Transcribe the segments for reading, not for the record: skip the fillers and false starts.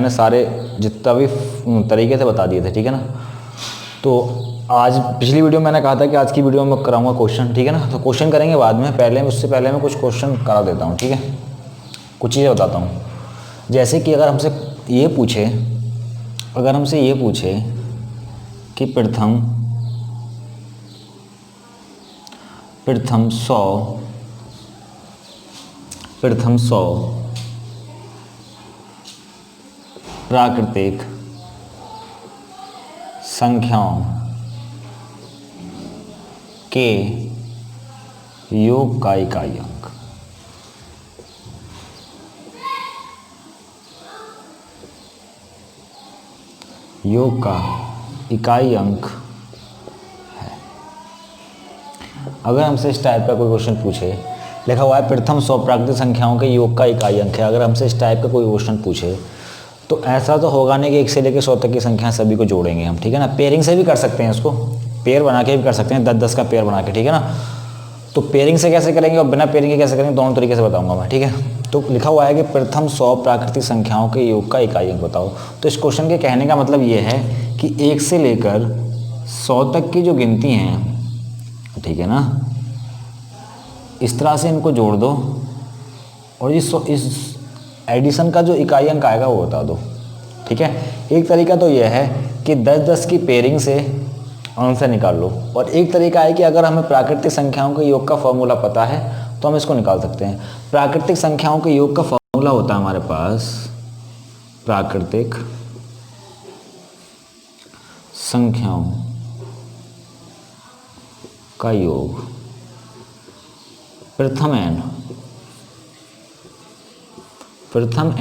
मैंने सारे जितना भी तरीके से बता दिए थे, ठीक है ना। तो आज पिछली वीडियो में मैंने कहा था कि आज की वीडियो में कराऊंगा क्वेश्चन, ठीक है ना। तो क्वेश्चन करेंगे बाद में, पहले उससे पहले मैं कुछ क्वेश्चन करा देता हूँ, ठीक है। कुछ चीज़ें बताता हूँ, जैसे कि अगर हमसे ये पूछे कि प्रथम 100 प्राकृतिक संख्याओं के योग का इकाई अंक, योग का इकाई अंक है। अगर हमसे इस टाइप का कोई क्वेश्चन पूछे, लिखा हुआ है प्रथम 100 प्राकृतिक संख्याओं के योग का इकाई अंक है, अगर हमसे इस टाइप का कोई क्वेश्चन पूछे तो ऐसा तो होगा नहीं कि 1 से लेकर 100 तक की संख्या सभी को जोड़ेंगे हम, ठीक है ना। पेयरिंग से भी कर सकते हैं, इसको पेयर बना के भी कर सकते हैं, 10-10 का पेयर बना के, ठीक है ना। तो पेयरिंग से कैसे करेंगे और बिना पेयरिंग के कैसे करेंगे, दोनों तरीके से बताऊंगा मैं, ठीक है। तो लिखा हुआ है कि प्रथम 100 प्राकृतिक संख्याओं के योग का इकाई अंक बताओ। तो इस क्वेश्चन के कहने का मतलब ये है कि 1 से लेकर 100 तक की जो गिनती हैं, ठीक है ना, इस तरह से इनको जोड़ दो और इस एडिशन का जो इकाई अंक आएगा वो बता दो, ठीक है। एक तरीका तो यह है कि 10-10 की पेयरिंग से आंसर निकाल लो, और एक तरीका है कि अगर हमें प्राकृतिक संख्याओं के योग का फॉर्मूला पता है तो हम इसको निकाल सकते हैं। प्राकृतिक संख्याओं के योग का फॉर्मूला होता है हमारे पास प्राकृतिक संख्याओं का योग प्रथम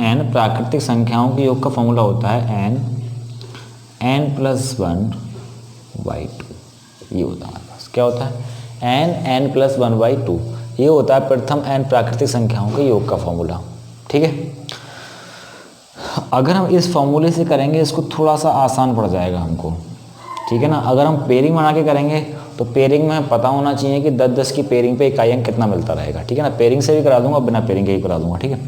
n प्राकृतिक संख्याओं के योग का फॉर्मूला होता है n+1/2। ये होता है हमारे पास, क्या होता है n+1/2। ये होता है प्रथम n प्राकृतिक संख्याओं के योग का फॉर्मूला, ठीक है। अगर हम इस फॉर्मूले से करेंगे इसको थोड़ा सा आसान पड़ जाएगा हमको, ठीक है ना। अगर हम पेयरिंग बना के करेंगे तो पेयरिंग में पता होना चाहिए कि 10-10 की पेयरिंग पे इकाई अंक कितना मिलता रहेगा, ठीक है ना। पेयरिंग से भी करा दूंगा, बिना पेयरिंग के ही करा दूंगा, ठीक है।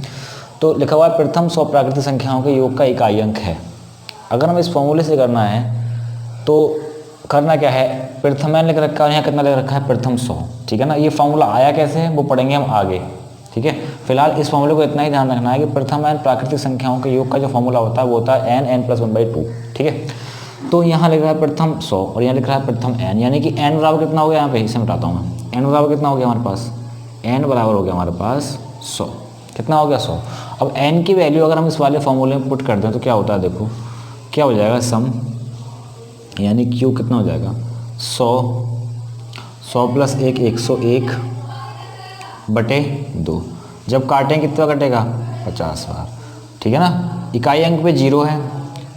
तो लिखा हुआ है प्रथम 100 प्राकृतिक संख्याओं के योग का इकाई अंक है। अगर हम इस फॉर्मूले से करना है तो करना क्या है, प्रथम n लिख रखा है, यहाँ कितना लिख रखा है प्रथम 100, ठीक है ना। ये फॉर्मूला आया कैसे है वो पढ़ेंगे हम आगे, ठीक है। फिलहाल इस फॉर्मूले को इतना ही ध्यान रखना है कि प्रथम n प्राकृतिक संख्याओं के योग का जो फॉर्मूला होता है वो होता है n+1/2, ठीक है। तो यहाँ लिख रहा है प्रथम 100 और यहाँ लिख रहा है प्रथम n, यानी कि n बराबर कितना हो गया, यहाँ पे इसे मिटाता हूँ मैं। n बराबर कितना हो गया हमारे पास, n बराबर हो गया हमारे पास 100। कितना हो गया 100। अब n की वैल्यू अगर हम इस वाले फॉर्मूले में पुट करते हैं तो क्या होता है, देखो क्या हो जाएगा, सम यानी q कितना हो जाएगा 100 + 1 101/2। जब काटें कितना कटेगा 50 बार, ठीक है ना। इकाई अंक पे 0 है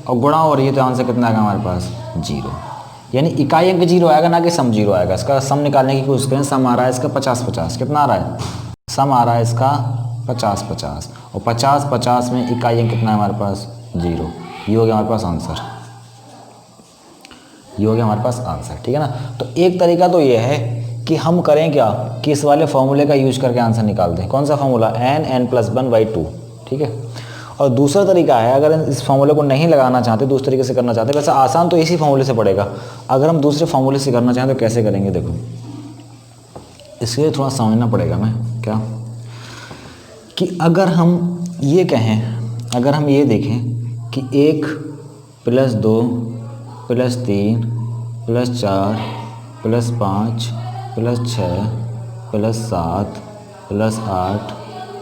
और गुणा हो रही है तो आंसर कितना आएगा हमारे पास 0, यानी इकाई अंक 0 आएगा ना कि सम 0 आएगा। इसका सम निकालने की कोशिश करें, सम आ रहा है इसका 50-50, कितना आ रहा है, सम आ रहा है इसका 50-50 और 50-50 में इकाई अंक कितना है हमारे पास 0। ये हो गया हमारे पास आंसर, ये हो गया हमारे पास आंसर, ठीक है ना। तो एक तरीका तो ये है कि हम करें क्या कि इस वाले फॉर्मूले का यूज करके आंसर निकाल दें। कौन सा फॉर्मूला, n+1/2, ठीक है। और दूसरा तरीका है, अगर इस फॉर्मूले को नहीं लगाना चाहते, दूसरे तरीके से करना चाहते, वैसे आसान तो इसी फॉर्मूले से पड़ेगा। अगर हम दूसरे फॉर्मूले से करना चाहें तो कैसे करेंगे, देखो इसके लिए थोड़ा समझना पड़ेगा मैं क्या, कि अगर हम ये कहें, अगर हम ये देखें कि 1 + 2 + 3 + 4 + 5 + 6 + 7 + 8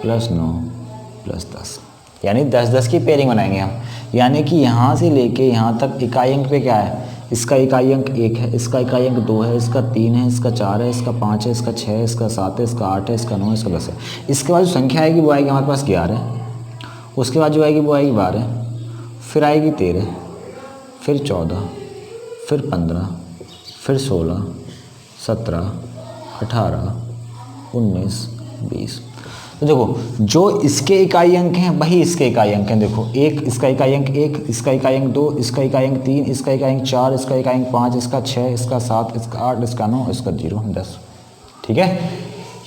+ 9 + 10, यानी 10-10 की पेयरिंग बनाएंगे हम। यानी कि यहाँ से लेके यहाँ तक इकाई अंक पे क्या है, इसका इकाई अंक 1 है, इसका इकाई अंक 2 है, इसका 3 है, इसका 4 है, इसका 5 है, इसका 6 है, इसका 7 है, इसका 8 है, इसका 9 है, इसका 10 है। इसके बाद जो संख्या आएगी वो आएगी हमारे पास 11, उसके बाद जो आएगी वो आएगी 12, फिर आएगी 13, फिर 14, फिर 15, फिर 16, 17, 18, 19, 20। तो देखो जो इसके इकाई अंक हैं वही इसके इकाई अंक हैं। देखो एक इसका इकाई अंक 1, इसका इकाई अंक 2, इसका इकाई अंक 3, इसका इकाई अंक 4, इसका इकाई अंक 5, इसका 6, इसका 7, इसका 8, इसका 9, इसका 0, 10, ठीक है।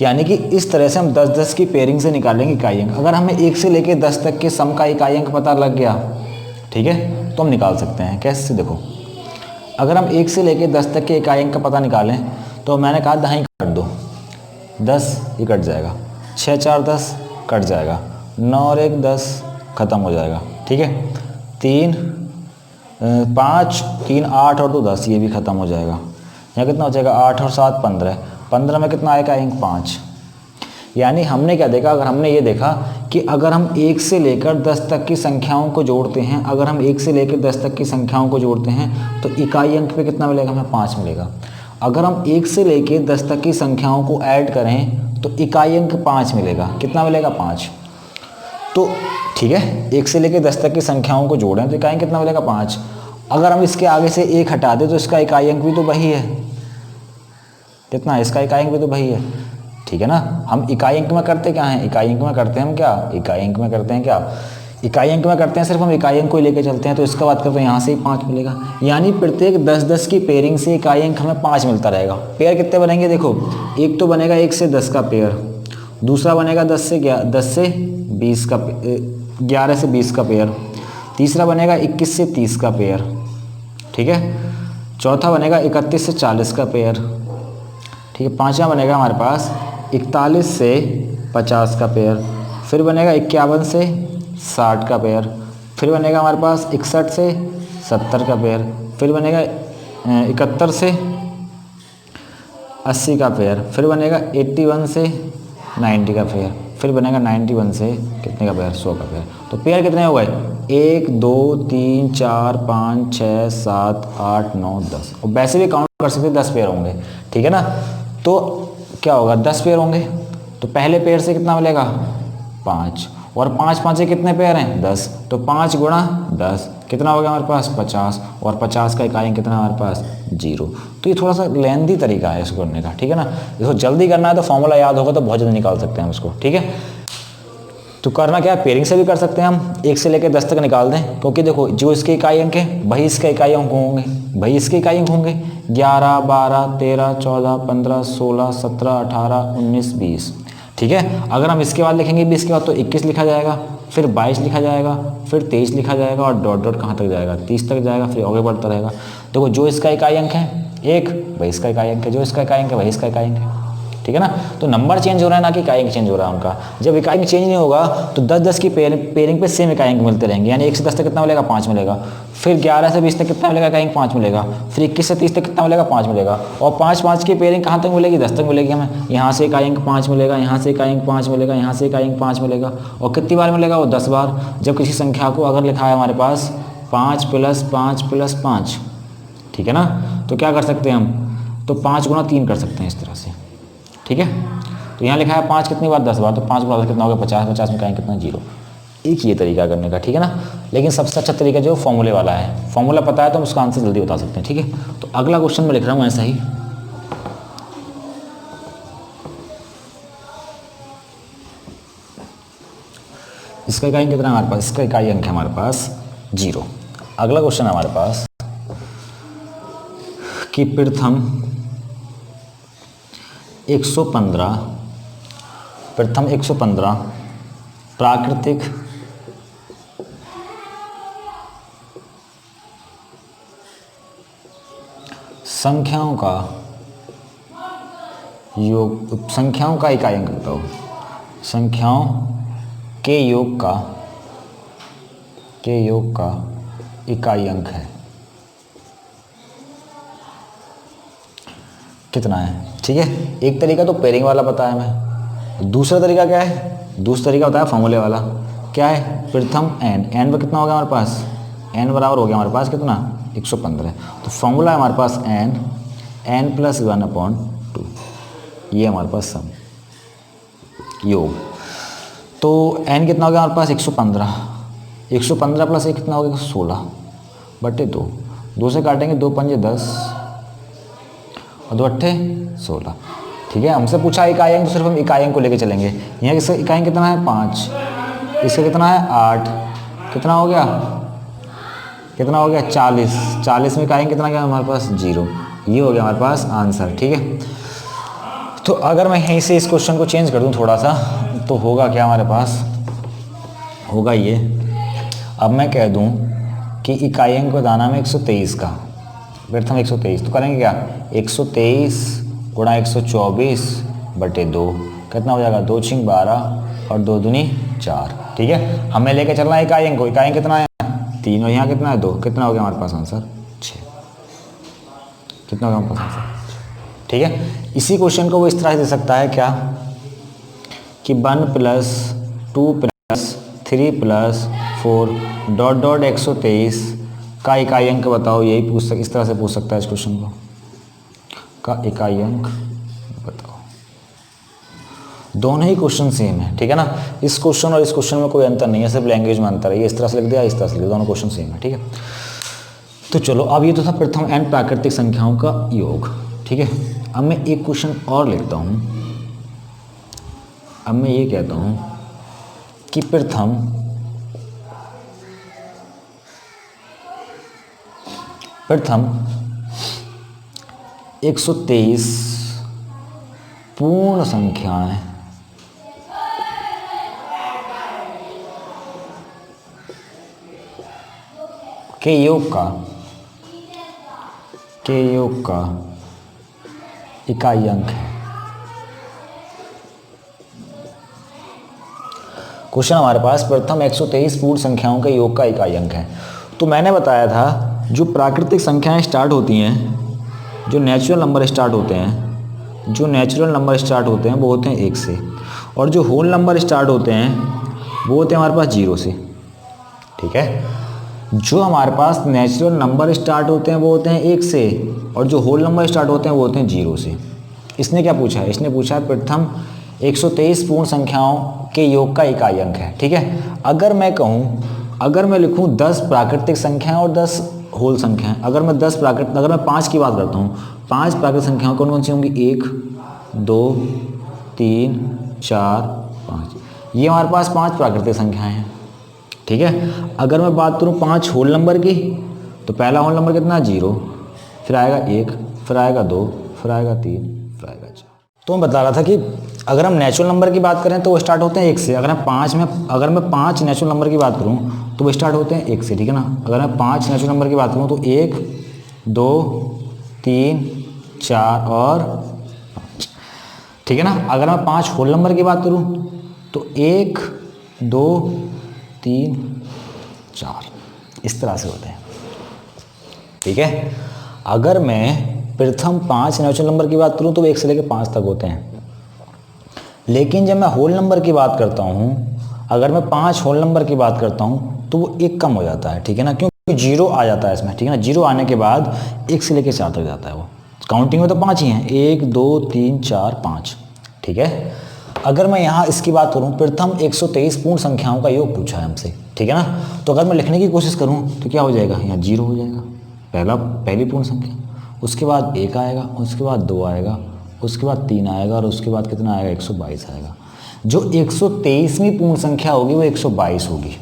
यानी कि इस तरह से हम 10-10 की पेयरिंग से निकालेंगे इकाई अंक। अगर हमें 1 से लेकर 10 तक के सम का इकाई अंक पता लग गया ठीक है। तो हम निकाल सकते हैं कैसे, देखो अगर हम 1 से लेके 10 तक के इकाई अंक का पता निकालें तो मैंने कहा दहाई काट दो, 10 ये कट जाएगा, 6 4 10 कट जाएगा, 9 और 1 10 ख़त्म हो जाएगा, ठीक है। 3 5 3 8 और 2 10 ये भी ख़त्म हो जाएगा। यहाँ कितना हो जाएगा 8 और 7 15, 15 में कितना आएगा अंक 5। यानी हमने क्या देखा, अगर हमने ये देखा कि अगर हम 1 से लेकर 10 तक की संख्याओं को जोड़ते हैं, अगर हम 1 से लेकर 10 तक की संख्याओं को जोड़ते हैं तो इकाई अंक पे कितना मिलेगा, हमें 5 मिलेगा। अगर हम 1 से लेकर 10 तक की संख्याओं को ऐड करें तो इकाई अंक 5 मिलेगा, कितना मिलेगा 5। तो ठीक है, 1 से लेकर 10 तक की संख्याओं को जोड़ें तो इकाई अंक कितना मिलेगा 5। अगर हम इसके आगे से 1 हटा दें तो इसका इकाई अंक भी तो वही है, कितना है, इसका इकाई अंक भी तो वही है, ठीक है ना। हम इकाई अंक में करते क्या हैं, इकाई अंक में करते हैं हम क्या, इकाई अंक में करते हैं क्या, इकाई अंक में करते हैं सिर्फ हम इकाई अंक को ही लेके चलते हैं। तो इसका बात करते हैं यहाँ से ही 5 मिलेगा, यानी प्रत्येक 10-10 की पेयरिंग से इकाई अंक हमें 5 मिलता रहेगा। पेयर कितने बनेंगे, देखो एक तो बनेगा 1 से 10 का पेयर, दूसरा बनेगा 10 से 20 का 11 से 20 का पेयर, तीसरा बनेगा 21 से 30 का पेयर, ठीक है, चौथा बनेगा 31 से 40 का पेयर, ठीक है, पाँचवा बनेगा हमारे पास 41 से 50 का पेयर, फिर बनेगा 51 से 60 का पेयर, फिर बनेगा हमारे पास 61 से 70 का पेयर, फिर बनेगा 71 से 80 का पेयर, फिर बनेगा 81 से 90 का पेयर, फिर बनेगा 91 से कितने का पेयर, 100 का पेयर। तो पेयर कितने हो गए, 1 2 3 4 5 6 7 8 9 10, और वैसे भी काउंट कर सकते 10 पेयर होंगे, ठीक है ना। तो क्या होगा, 10 पेयर होंगे, तो पहले पेयर से कितना मिलेगा 5, और 5 5 से कितने पेयर हैं 10, तो 5 गुणा 10 कितना हो गया हमारे पास 50, और 50 का इकाई कितना हमारे पास 0। तो ये थोड़ा सा लेंदी तरीका है इसको करने का, ठीक है ना। इसको जल्दी करना है तो फॉर्मूला याद होगा तो बहुत जल्दी निकाल सकते हैं हम इसको, ठीक है। तो करना क्या है, पेयरिंग से भी कर सकते हैं हम, 1 से लेकर 10 तक निकाल दें, क्योंकि देखो जो इसके इकाई अंक है वही इसके इकाई अंक होंगे, वही इसके इकाई अंक होंगे, 11 12 13 14 15 16 17 18 19 20, ठीक है। अगर हम इसके बाद लिखेंगे 20 के बाद तो 21 लिखा जाएगा, फिर 22 लिखा जाएगा, फिर 23 लिखा जाएगा, और डॉट डॉट कहाँ तक जाएगा 30 तक जाएगा, फिर आगे बढ़ता रहेगा। देखो जो इसका इकाई अंक है 1 वही इसका इकाई अंक है, जो इसका इकाई अंक है वही इसका इकाई अंक है, ठीक है ना। तो नंबर चेंज हो रहा है ना कि इकाई अंक चेंज हो रहा है उनका। जब इकाई अंक चेंज नहीं होगा तो 10-10 की पेयरिंग पे सेम इकाई अंक मिलते रहेंगे, यानी 1 से 10 तक कितना मिलेगा 5 मिलेगा, फिर 11 से 20 तक कितना मिलेगा इकाई अंक 5 मिलेगा, फिर 21 से 30 तक कितना मिलेगा 5 मिलेगा, और 5-5 की पेयरिंग कहाँ तक मिलेगी 10 तक मिलेगी हमें। यहाँ से इकाई अंक 5 मिलेगा, यहाँ से इकाई अंक 5 मिलेगा, यहाँ से इकाई अंक 5 मिलेगा, और कितनी बार मिलेगा वो 10 बार। जब किसी संख्या को अगर लिखा है हमारे पास 5 + 5 + 5, ठीक है ना, तो क्या कर सकते हैं हम, तो 5 गुणा 3 कर सकते हैं इस तरह से, ठीक है। तो यहाँ लिखा है 5 कितनी बार 10 बार, तो 5 गुणा 10 कितना हो गया 50, 50 में कहेंगे कितना 0। एक ये तरीका करने का, ठीक है ना। लेकिन सबसे अच्छा तरीका जो फॉर्मूले वाला है, फॉर्मूला पता है तो हम उसका आंसर जल्दी बता सकते हैं, ठीक है। तो अगला क्वेश्चन मैं लिख रहा हूँ ऐसा ही, इसका इकाई कितना है हमारे पास, इसका इकाई अंक है हमारे पास 0। अगला क्वेश्चन है हमारे पास कि प्रथम 115 प्राकृतिक संख्याओं का योग, संख्याओं का इकाई अंक बताओ, संख्याओं के योग का इकाई अंक है कितना है, ठीक है। एक तरीका तो पेयरिंग वाला बताया मैं, दूसरा तरीका क्या है, दूसरा तरीका बताया फॉर्मूले वाला, क्या है प्रथम n में कितना हो गया हमारे पास, n बराबर हो गया हमारे पास कितना 115, तो फॉर्मूला है हमारे पास n + 1/2, ये हमारे पास सम योग। तो n कितना हो गया हमारे पास 115 + 1 कितना हो गया 16/2, 2 से काटेंगे 2 पंजे 10 और 2 अट्ठे 16, ठीक है। हमसे पूछा इकाई अंक, तो सिर्फ हम इकाई अंक को लेके चलेंगे। यहाँ इसका इकाई अंक कितना है 5, इसका कितना है 8, कितना हो गया 40 में इकाई अंक कितना गया हमारे पास 0। ये हो गया हमारे पास आंसर, ठीक है। तो अगर मैं यहीं से इस क्वेश्चन को चेंज कर दूं थोड़ा सा, तो होगा क्या हमारे पास, होगा ये, अब मैं कह दूं कि इकाई अंक बताना हमें 123 का, प्रथम 123, तो करेंगे क्या 123 गुणा 124 बटे 2, कितना हो जाएगा 2 छिंग 12 और 2 दूनी 4। ठीक है, हमें लेके चलना है इकाई अंक को, इकाई अंक कितना है 3 और यहाँ कितना है 2, कितना हो गया हमारे पास आंसर 6, कितना हो गया हमारे पास आंसर। ठीक है, इसी क्वेश्चन को वो इस तरह से दे सकता है क्या कि 1 + 2 + 3 + 4 डॉट डॉट 123 का इकाई अंक बताओ, यही इस तरह से पूछ सकता है इस क्वेश्चन को, का इकाई अंक बताओ। दोनों ही क्वेश्चन सेम है, ठीक है ना, इस क्वेश्चन और इस क्वेश्चन में कोई अंतर नहीं है, सिर्फ लैंग्वेज में अंतर है, ये इस तरह से लिख दिया, इस तरह से लिख दिया, दोनों क्वेश्चन सेम है। ठीक है, तो चलो अब ये तो था प्रथम n प्राकृतिक संख्याओं का योग। ठीक है, अब मैं एक क्वेश्चन और लिखता हूँ, अब मैं ये कहता हूँ कि प्रथम प्रथम 123 पूर्ण संख्याएं के योग का इकाई अंक है। क्वेश्चन हमारे पास प्रथम 123 पूर्ण संख्याओं के योग का इकाई अंक है। तो मैंने बताया था जो प्राकृतिक संख्याएं स्टार्ट होती हैं, जो नेचुरल नंबर स्टार्ट होते हैं, वो होते हैं 1 से, और जो होल नंबर स्टार्ट होते हैं वो होते हैं हमारे पास 0 से। ठीक है, जो हमारे पास नेचुरल नंबर स्टार्ट होते हैं वो होते हैं 1 से, और जो होल नंबर स्टार्ट होते हैं वो होते हैं 0 से। इसने क्या पूछा है, इसने पूछा है प्रथम 123 पूर्ण संख्याओं के योग का इकाई अंक है। ठीक है, अगर मैं लिखूं 10 प्राकृतिक संख्याएं और 10 होल संख्याएं, अगर मैं 5 की बात करता हूँ, 5 प्राकृतिक संख्याएं कौन कौन सी होंगी, 1 2 3 4 5, ये हमारे पास 5 प्राकृतिक संख्याएं हैं। ठीक है, अगर मैं बात करूँ 5 होल नंबर की, तो पहला होल नंबर कितना 0, फिर आएगा 1, फिर आएगा 2, फिर आएगा 3, फिर आएगा 4। तो मैं बता रहा था कि अगर हम नेचुरल नंबर की बात करें तो वो स्टार्ट होते हैं 1 से, अगर मैं 5 नेचुरल नंबर की बात करूं तो वो स्टार्ट होते हैं 1 से। ठीक है ना, अगर मैं 5 नेचुरल नंबर की बात करूं तो 1 2 3 4 और 5। ठीक है ना, अगर मैं 5 होल नंबर की बात करूं तो 1 2 3 4 इस तरह से होते हैं। ठीक है, अगर मैं प्रथम 5 नेचुरल नंबर की बात करूं तो वो 1 से लेकर 5 तक होते हैं, लेकिन जब मैं होल नंबर की बात करता हूं, अगर मैं 5 होल नंबर की बात करता हूं तो वो 1 कम हो जाता है। ठीक है ना, क्योंकि 0 आ जाता है इसमें। ठीक है ना, 0 आने के बाद 1 से लेकर 4 तक जाता है, वो काउंटिंग में तो 5 ही हैं, 1 2 3 4 5। ठीक है, अगर मैं यहाँ इसकी बात करूँ, प्रथम 123 पूर्ण संख्याओं का योग पूछा है हमसे। ठीक है ना, तो अगर मैं लिखने की कोशिश करूँ तो क्या हो जाएगा, यहाँ 0 हो जाएगा, पहली पूर्ण संख्या, उसके बाद 1 आएगा, उसके बाद 2 आएगा, उसके बाद 3 आएगा, और उसके बाद कितना आएगा 122 आएगा। जो 123वीं पूर्ण संख्या होगी वो 122 होगी,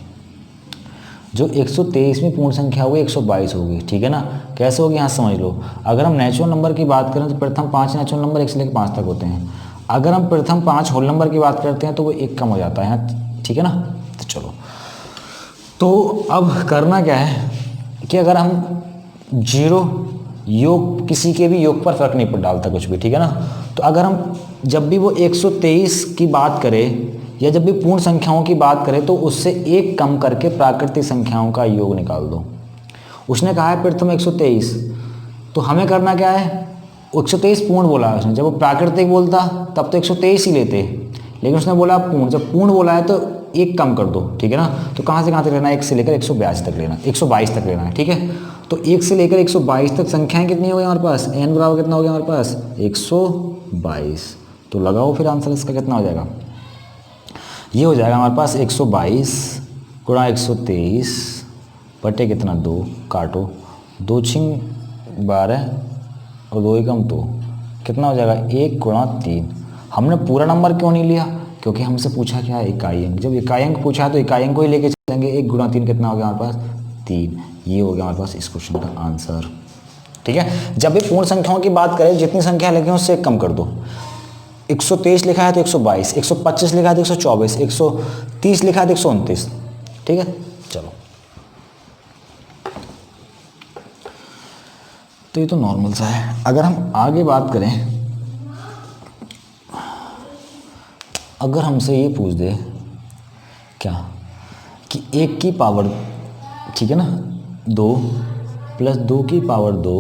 जो 123वीं पूर्ण संख्या होगी 122 होगी। ठीक है ना, कैसे होगी यहाँ समझ लो। अगर हम नेचुरल नंबर की बात करें तो प्रथम 5 नेचुरल नंबर 1 से लेकर 5 तक होते हैं, अगर हम प्रथम 5 होल नंबर की बात करते हैं तो वो 1 कम हो जाता है यहाँ। ठीक है ना, तो चलो, तो अब करना क्या है कि अगर हम 0 योग, किसी के भी योग पर फर्क नहीं डालता कुछ भी। ठीक है ना, तो अगर हम जब भी वो 123 की बात करें या जब भी पूर्ण संख्याओं की बात करें तो उससे 1 कम करके प्राकृतिक संख्याओं का योग निकाल दो। उसने कहा है प्रथम 123, तो हमें करना क्या है, 123 पूर्ण बोला है उसने, जब वो प्राकृतिक बोलता तब तो 123 ही लेते, लेकिन उसने बोला पूर्ण, जब पूर्ण बोला है तो 1 कम कर दो। ठीक है ना, तो कहाँ से कहाँ तक लेना है, 1 से लेकर 122 तक लेना, 122 तक लेना है। ठीक है, तो 1 से लेकर 122 तक संख्याएं कितनी हो गई हमारे पास, n बराबर कितना हो गया हमारे पास 122। तो लगाओ फिर आंसर इसका कितना हो जाएगा, ये हो जाएगा हमारे पास 122 गुणा 123 बटे कितना 2, काटो 2 छिंग 12 और 2 एकम 2, कितना हो जाएगा 1 गुणा 3। हमने पूरा नंबर क्यों नहीं लिया, क्योंकि हमसे पूछा क्या है इकाई अंक, जब इकाई अंक पूछा है तो इकाई अंक को ही लेके चलेंगे। 1 गुणा 3 कितना हो गया हमारे पास 3, ये हो गया हमारे पास इस क्वेश्चन का आंसर। ठीक है, जब भी पूर्ण संख्याओं की बात करें, जितनी संख्या लिखी है उससे 1 कम कर दो। 123 लिखा है तो 122, 125 लिखा है तो 124, 130 लिखा है तो 129। ठीक है, चलो तो ये तो नॉर्मल सा है। अगर हम आगे बात करें, अगर हमसे ये पूछ दे क्या कि 1 की पावर, ठीक है ना, 2 प्लस 2 की पावर 2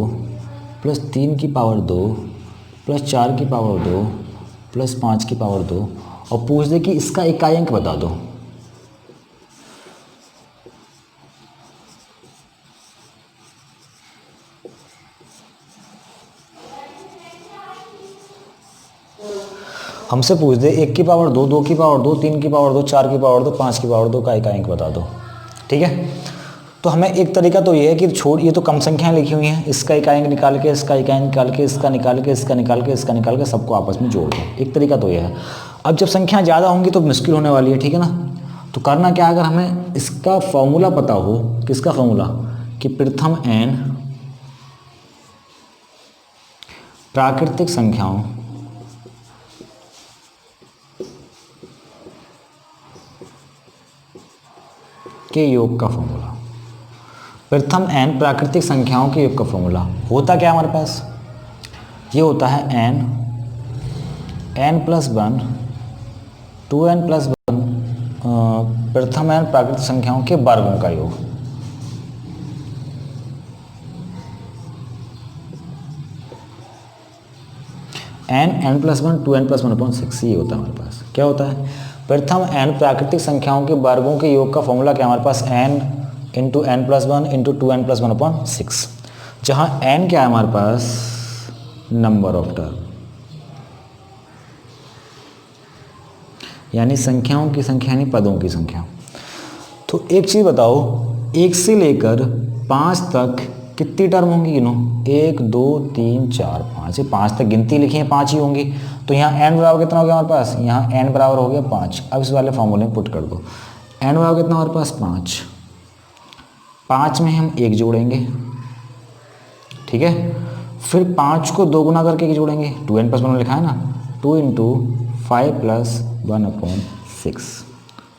प्लस 3 की पावर 2 प्लस 4 की पावर 2 प्लस 5 की पावर 2, और पूछ दे कि इसका इकाई अंक बता दो। हमसे पूछ दे 1 की पावर 2, 2 की पावर 2, 3 की पावर 2, 4 की पावर 2, 5 की पावर 2 का इकाई अंक बता दो। ठीक है, तो हमें एक तरीका तो ये है कि छोड़, ये तो कम संख्याएं लिखी हुई हैं, इसका इकाई अंक निकाल के, इसका इकाई अंक निकाल के, इसका निकाल के, इसका निकाल के, इसका निकाल के, सबको आपस में जोड़ दो। एक तरीका तो ये है। अब जब संख्या ज़्यादा होंगी तो मुश्किल होने वाली है, ठीक है ना। तो करना क्या, अगर हमें इसका फॉर्मूला पता हो, किसका फॉर्मूला, कि प्रथम n प्राकृतिक संख्याओं के योग का फॉर्मूला, प्रथम n प्राकृतिक संख्याओं के योग का फॉर्मूला होता क्या हमारे पास, ये होता है n प्लस 1 2n प्लस 1 प्रथम n प्राकृतिक संख्याओं के वर्गों का योग। n प्लस 1 2n प्लस 1/6, ये होता है हमारे पास। क्या होता है, प्रथम n प्राकृतिक संख्याओं के वर्गों के योग का फॉर्मूला क्या हमारे पास, n into n plus 1 into 2n plus 1/6, जहाँ n क्या है हमारे पास, नंबर ऑफ टर्म, यानी संख्याओं की संख्या, यानी पदों की संख्या। तो एक चीज़ बताओ, 1 से लेकर 5 तक कितनी टर्म होंगी, गिनो, 1 2 3 4 5, ये 5 तक गिनती लिखी है, 5 ही होंगी। तो यहाँ n बराबर कितना हो गया हमारे पास, यहाँ n बराबर हो गया 5। अब इस वाले फॉर्मूले में पुट कर दो, n बराबर कितना हमारे पास 5, 5 में हम 1 जोड़ेंगे, ठीक है, फिर 5 को 2 गुना करके जोड़ेंगे, 2n प्लस 1 लिखा है ना, 2 इंटू 5 प्लस 1/6,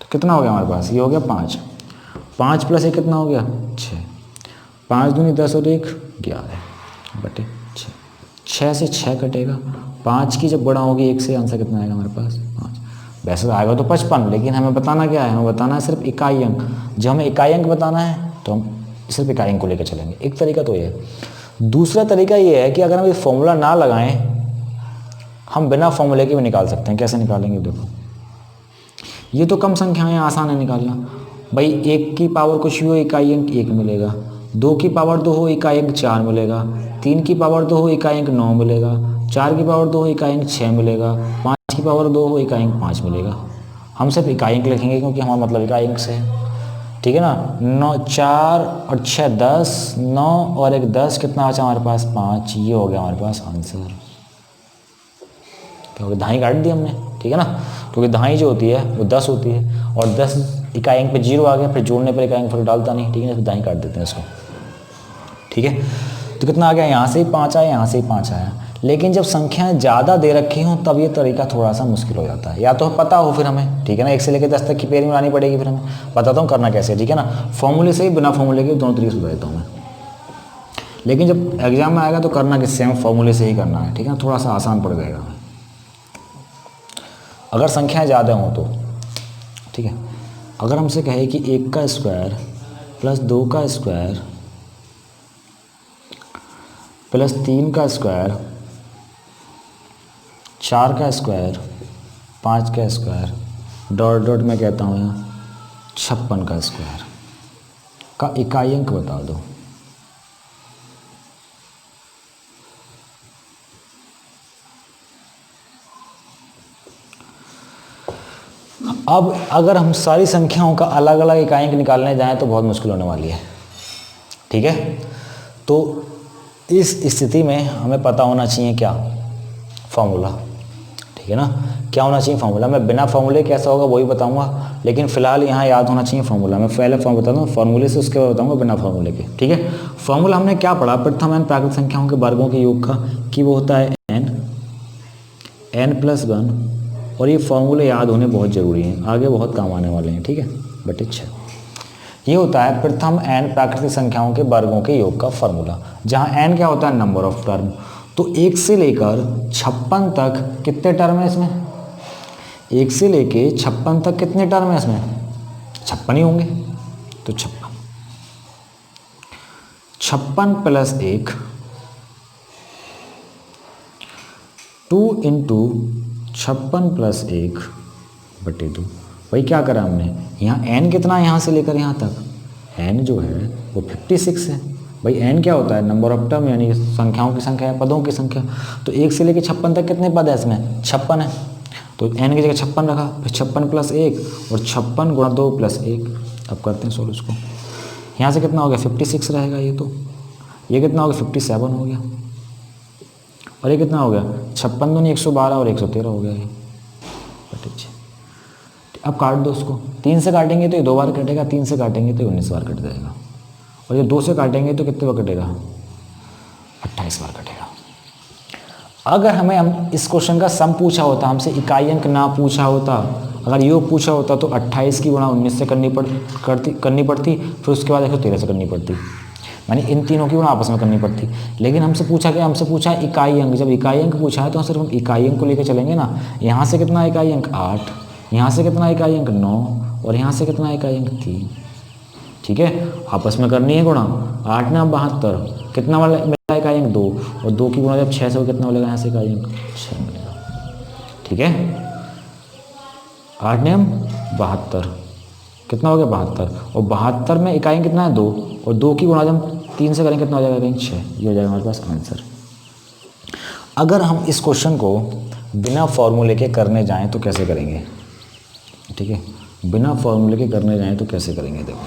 तो कितना हो गया हमारे पास, ये हो गया 5, 5 प्लस 1 कितना हो गया 6, 5 दूनी 10 और 1 11 बटे 6, 6 से 6 कटेगा, 5 की जब बड़ा होगी 1 से, आंसर कितना आएगा हमारे पास 5। वैसे तो आएगा तो 55, लेकिन हमें बताना क्या है, हमें बताना है सिर्फ इकाई अंक। जब हमें इकाई अंक बताना है तो हम सिर्फ इकाई अंक को लेकर चलेंगे। एक तरीका तो ये है। दूसरा तरीका ये है कि अगर हम ये फॉर्मूला ना लगाएं, हम बिना फॉर्मूले के भी निकाल सकते हैं। कैसे निकालेंगे, देखो, ये तो कम संख्याएं, आसान है निकालना। भाई 1 की पावर कुछ भी हो, इकाई अंक 1 मिलेगा, 2 की पावर 2 हो, इकाई अंक 4 मिलेगा, 3 की पावर 2 हो, इकाई अंक 9 मिलेगा, 4 की पावर 2 हो, इकाई अंक 6 मिलेगा, 5 की पावर 2 हो, इकाई अंक 5 मिलेगा। हम सिर्फ इकाई अंक लिखेंगे क्योंकि हमारा मतलब इकाई अंक से है, ठीक है ना। 9 4 और 6 10, 9 और 1 10, कितना बचा हमारे पास 5, ये हो गया हमारे पास आंसर। क्योंकि दहाई काट दी हमने, ठीक है ना, क्योंकि दहाई जो होती है वो 10 होती है, और 10 इकाई अंक पे 0 आ गया, फिर जोड़ने पर इकाई अंक फिर डालता नहीं, ठीक है, फिर दहाई काट देते हैं इसको, ठीक है। तो कितना आ गया, यहाँ से ही 5 आया, यहाँ से ही 5 आया। लेकिन जब संख्याएं ज़्यादा दे रखी हों तब ये तरीका थोड़ा सा मुश्किल हो जाता है, या तो पता हो फिर हमें, ठीक है ना, 1 से लेकर 10 तक की पेयरिंग बनानी पड़ेगी, फिर हमें बताता हूँ करना कैसे, ठीक है ना। फॉर्मूले से ही, बिना फॉर्मूले के, दोनों तरीके से बता देता हूँ मैं। लेकिन जब एग्जाम में आएगा तो करना किससे, हम फॉर्मूले से ही करना है, ठीक है ना, थोड़ा सा आसान पड़ जाएगा अगर संख्याएँ ज़्यादा हों तो, ठीक है। अगर हमसे कहे कि 1 का स्क्वायर प्लस 2 का स्क्वायर प्लस 3 का स्क्वायर, 4 का स्क्वायर, 5 का स्क्वायर, डॉट डॉट मैं कहता हूँ यहाँ 56 का स्क्वायर का इकाई अंक बता दो। अब अगर हम सारी संख्याओं का अलग अलग इकाई अंक निकालने जाएं तो बहुत मुश्किल होने वाली है, ठीक है। तो इस स्थिति में हमें पता होना चाहिए क्या, फॉर्मूला, ठीक है ना, क्या होना चाहिए फॉर्मूला। मैं बिना फॉर्मूले कैसा होगा वही बताऊंगा, लेकिन फिलहाल यहाँ याद होना चाहिए फॉर्मूला। मैं पहले बताता हूँ फॉर्मूले से, उसके बाद बताऊंगा बिना फॉर्मूले के, ठीक है। फॉर्मूला हमने क्या पढ़ा, प्रथम n प्राकृतिक संख्याओं के वर्गों के योग का, कि वो होता है n प्लस 1, और ये फॉर्मूले याद होने बहुत ज़रूरी हैं, आगे बहुत काम आने वाले हैं, ठीक है, बटे 6। ये होता है प्रथम n प्राकृतिक संख्याओं के वर्गों के योग का फॉर्मूला, जहां n क्या होता है, नंबर ऑफ टर्म। तो 1 से लेकर 56 तक कितने टर्म है इसमें, 1 से लेके 56 तक कितने टर्म है इसमें, 56 ही होंगे। तो 56 प्लस 1 2 इंटू 56 प्लस 1 बटे 2। भाई क्या करा हमने, यहाँ n कितना है, यहाँ से लेकर यहाँ तक n जो है वो 56 है। भाई n क्या होता है, नंबर ऑफ टर्म, यानी संख्याओं की संख्या है, पदों की संख्या। तो 1 से लेकर 56 तक कितने पद है इसमें, 56 है। तो n की जगह 56 रखा, फिर 56 प्लस 1 और 56 गुणा 2 प्लस 1। अब करते हैं सोल्व इसको। यहाँ से कितना हो गया, 56 रहेगा ये, तो ये कितना हो गया, 57 हो गया। और ये कितना हो गया, 56 दूनी 112 और 113 हो गया ये। अब काट दो उसको, 3 से काटेंगे तो ये 2 बार कटेगा, 3 से काटेंगे तो 19 बार कट जाएगा, और ये 2 से काटेंगे तो कितने बार कटेगा, 28 बार कटेगा। अगर हम इस क्वेश्चन का सम पूछा होता, हमसे इकाई अंक ना पूछा होता, अगर योग पूछा होता तो 28 की गुणा 19 से करनी पड़ती, फिर उसके बाद 113 से करनी पड़ती, यानी इन तीनों की गुणा आपस में करनी पड़ती। लेकिन हमसे पूछा क्या, हमसे पूछा इकाई अंक। जब इकाई अंक पूछा है तो सिर्फ हम इकाई अंक को लेकर चलेंगे ना। यहाँ से कितना इकाई अंक 8, यहाँ से कितना इकाई अंक 9 और यहाँ से कितना इकाई अंक 3। ठीक है, आपस में करनी है गुणा। 8 9 72, कितना मिला इकाई अंक 2, और 2 की गुणा जब 6 से कितना मिलेगा, यहाँ से इकाई अंक 6 मिलेगा। ठीक है, 8 9 72, कितना हो गया 72, और 72 में इकाई अंक कितना है 2, और 2 की गुणा जब 3 से करेंगे कितना हो जाएगा, 6। ये हो जाएगा हमारे पास आंसर। अगर हम इस क्वेश्चन को बिना फॉर्मूले के करने जाएं तो कैसे करेंगे, ठीक है, बिना फॉर्मूले के करने जाएं तो कैसे करेंगे, देखो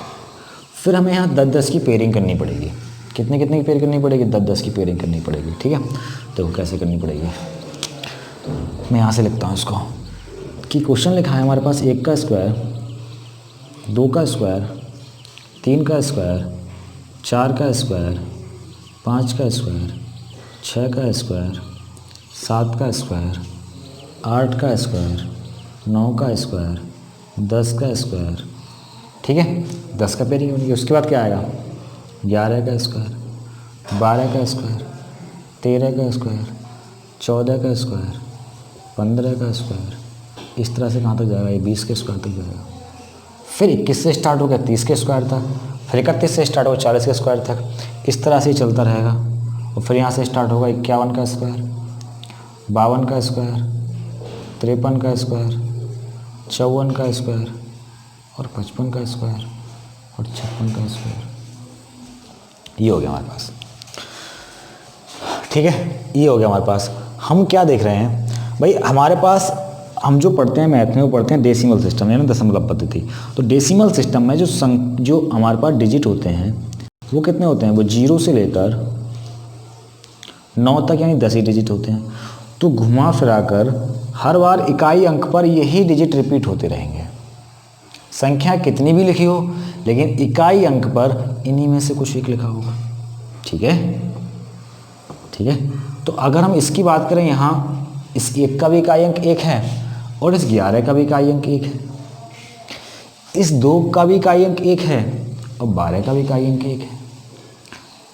फिर हमें यहाँ 10-10 की पेयरिंग करनी पड़ेगी। कितने की पेयरिंग करनी पड़ेगी, 10-10 की पेयरिंग करनी पड़ेगी। ठीक है, देखो कैसे करनी पड़ेगी, मैं यहाँ से लिखता हूँ इसको कि क्वेश्चन लिखा है हमारे पास 1 का स्क्वायर, 2 का स्क्वायर, 3 का स्क्वायर, 4 का स्क्वायर, 5 का स्क्वायर, 6 का स्क्वायर, 7 का स्क्वायर, 8 का स्क्वायर, 9 का स्क्वायर, 10 का स्क्वायर। ठीक है, 10 का पेयरिंग बनेगी। उसके बाद क्या आएगा, 11 का स्क्वायर, 12 का स्क्वायर, 13 का स्क्वायर, 14 का स्क्वायर, 15 का स्क्वायर। इस तरह से कहाँ तक जाएगा, ये 20 के स्क्वायर तक जाएगा। फिर 21 से स्टार्ट हो गया 30 के स्क्वायर तक, फिर 31 से स्टार्ट होगा 40 के स्क्वायर तक। इस तरह से ही चलता रहेगा। और फिर यहाँ से स्टार्ट होगा 51 का स्क्वायर, 52 का स्क्वायर, 53 का स्क्वायर, 54 का स्क्वायर और 55 का स्क्वायर और 56 का स्क्वायर। ये हो गया हमारे पास। ठीक है, ये हो गया हमारे पास। हम क्या देख रहे हैं भाई, हमारे पास हम जो पढ़ते हैं मैथ में वो पढ़ते हैं डेसिमल सिस्टम, यानी दशमलव पद्धति। तो डेसिमल सिस्टम में जो हमारे पास डिजिट होते हैं वो कितने होते हैं, वो 0 से लेकर 9 तक, यानी 10 ही डिजिट होते हैं। तो घुमा फिरा कर हर बार इकाई अंक पर यही डिजिट रिपीट होते रहेंगे। संख्या कितनी भी लिखी हो, लेकिन इकाई अंक पर इन्हीं में से कुछ एक लिखा होगा। ठीक है, ठीक है। तो अगर हम इसकी बात करें, यहाँ इस 1 का भी इकाई अंक 1 है और इस 11 का भी इकाई अंक 1 है, इस 2 का भी इकाई अंक 1 है और 12 का भी इकाई अंक 1 है,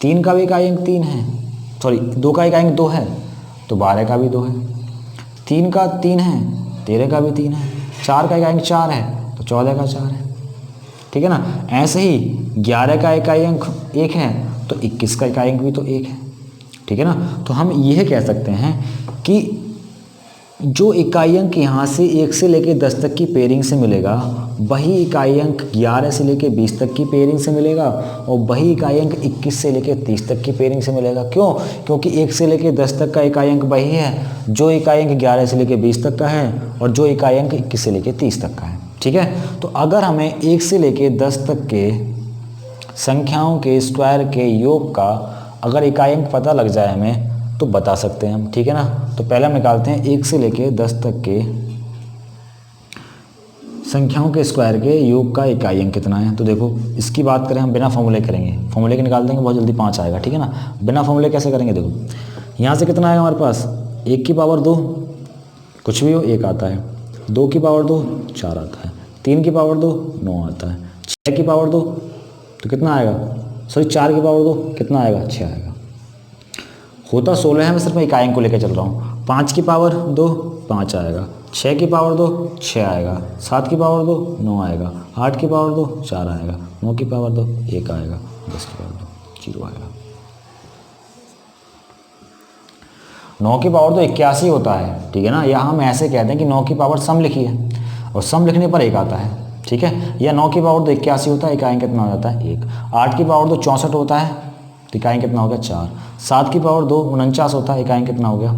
3 का भी इकाई अंक 3 है, सॉरी 2 का इकाई अंक 2 है तो 12 का भी 2 है, 3 का 3 है, 13 का भी 3 है, 4 का इकाई अंक 4 है तो 14 का 4 है। ठीक है ना। ऐसे ही 11 का इकाई अंक 1 है तो 21 का इकाई अंक भी तो 1 है। ठीक है ना। तो हम यह कह सकते हैं कि जो इकाई अंक यहाँ से 1 से लेकर 10 तक की पेयरिंग से मिलेगा, वही इकाई अंक 11 से लेकर 20 तक की पेयरिंग से मिलेगा और वही इकाई अंक 21 से लेकर 30 तक की पेयरिंग से मिलेगा। क्यों? क्योंकि 1 से लेकर 10 तक का इकाई अंक वही है जो इकाई अंक 11 से लेकर 20 तक का है और जो इकाई अंक 21 से लेकर 30 तक का है। ठीक है। तो अगर हमें 1 से लेकर 10 तक के संख्याओं के स्क्वायर के योग का अगर इकाई अंक पता लग जाए हमें तो बता सकते हैं हम। ठीक है ना। तो पहले हम निकालते हैं 1 से लेके 10 तक के संख्याओं के स्क्वायर के योग का इकाई अंक कितना है। तो देखो इसकी बात करें हम बिना फॉर्मूले करेंगे, फॉर्मूले के निकाल देंगे बहुत जल्दी 5 आएगा। ठीक है ना। बिना फॉर्मूले कैसे करेंगे, देखो यहाँ से कितना आएगा हमारे पास 1 की पावर 2 कुछ भी हो 1 आता है, 2 की पावर 2 4 आता है, 3 की पावर 2 9 आता है, 6 की पावर 2 तो कितना आएगा, सॉरी 4 की पावर 2 कितना आएगा, 6 आएगा। होता 16 है, मैं सिर्फ इकाई अंक को लेकर चल रहा हूँ। 5 की पावर 2 5 आएगा, 6 की पावर 2 6 आएगा, 7 की पावर 2 9 आएगा, 8 की पावर 2 4 आएगा, 9 की पावर 2 1 आएगा, 10 की पावर 2 0 आएगा। 9 की पावर तो 81 होता है, ठीक है ना। या हम ऐसे कहते हैं कि 9 की पावर सम लिखी है और सम लिखने पर 1 आता है, ठीक है। या 9 की पावर तो 81 होता है, इकाई अंक कितना हो जाता है 1। 8 की पावर तो 64 होता है, तो इकाई अंक कितना हो गया 4। 7 की पावर 2 49 होता है, इकाई अंक कितना हो गया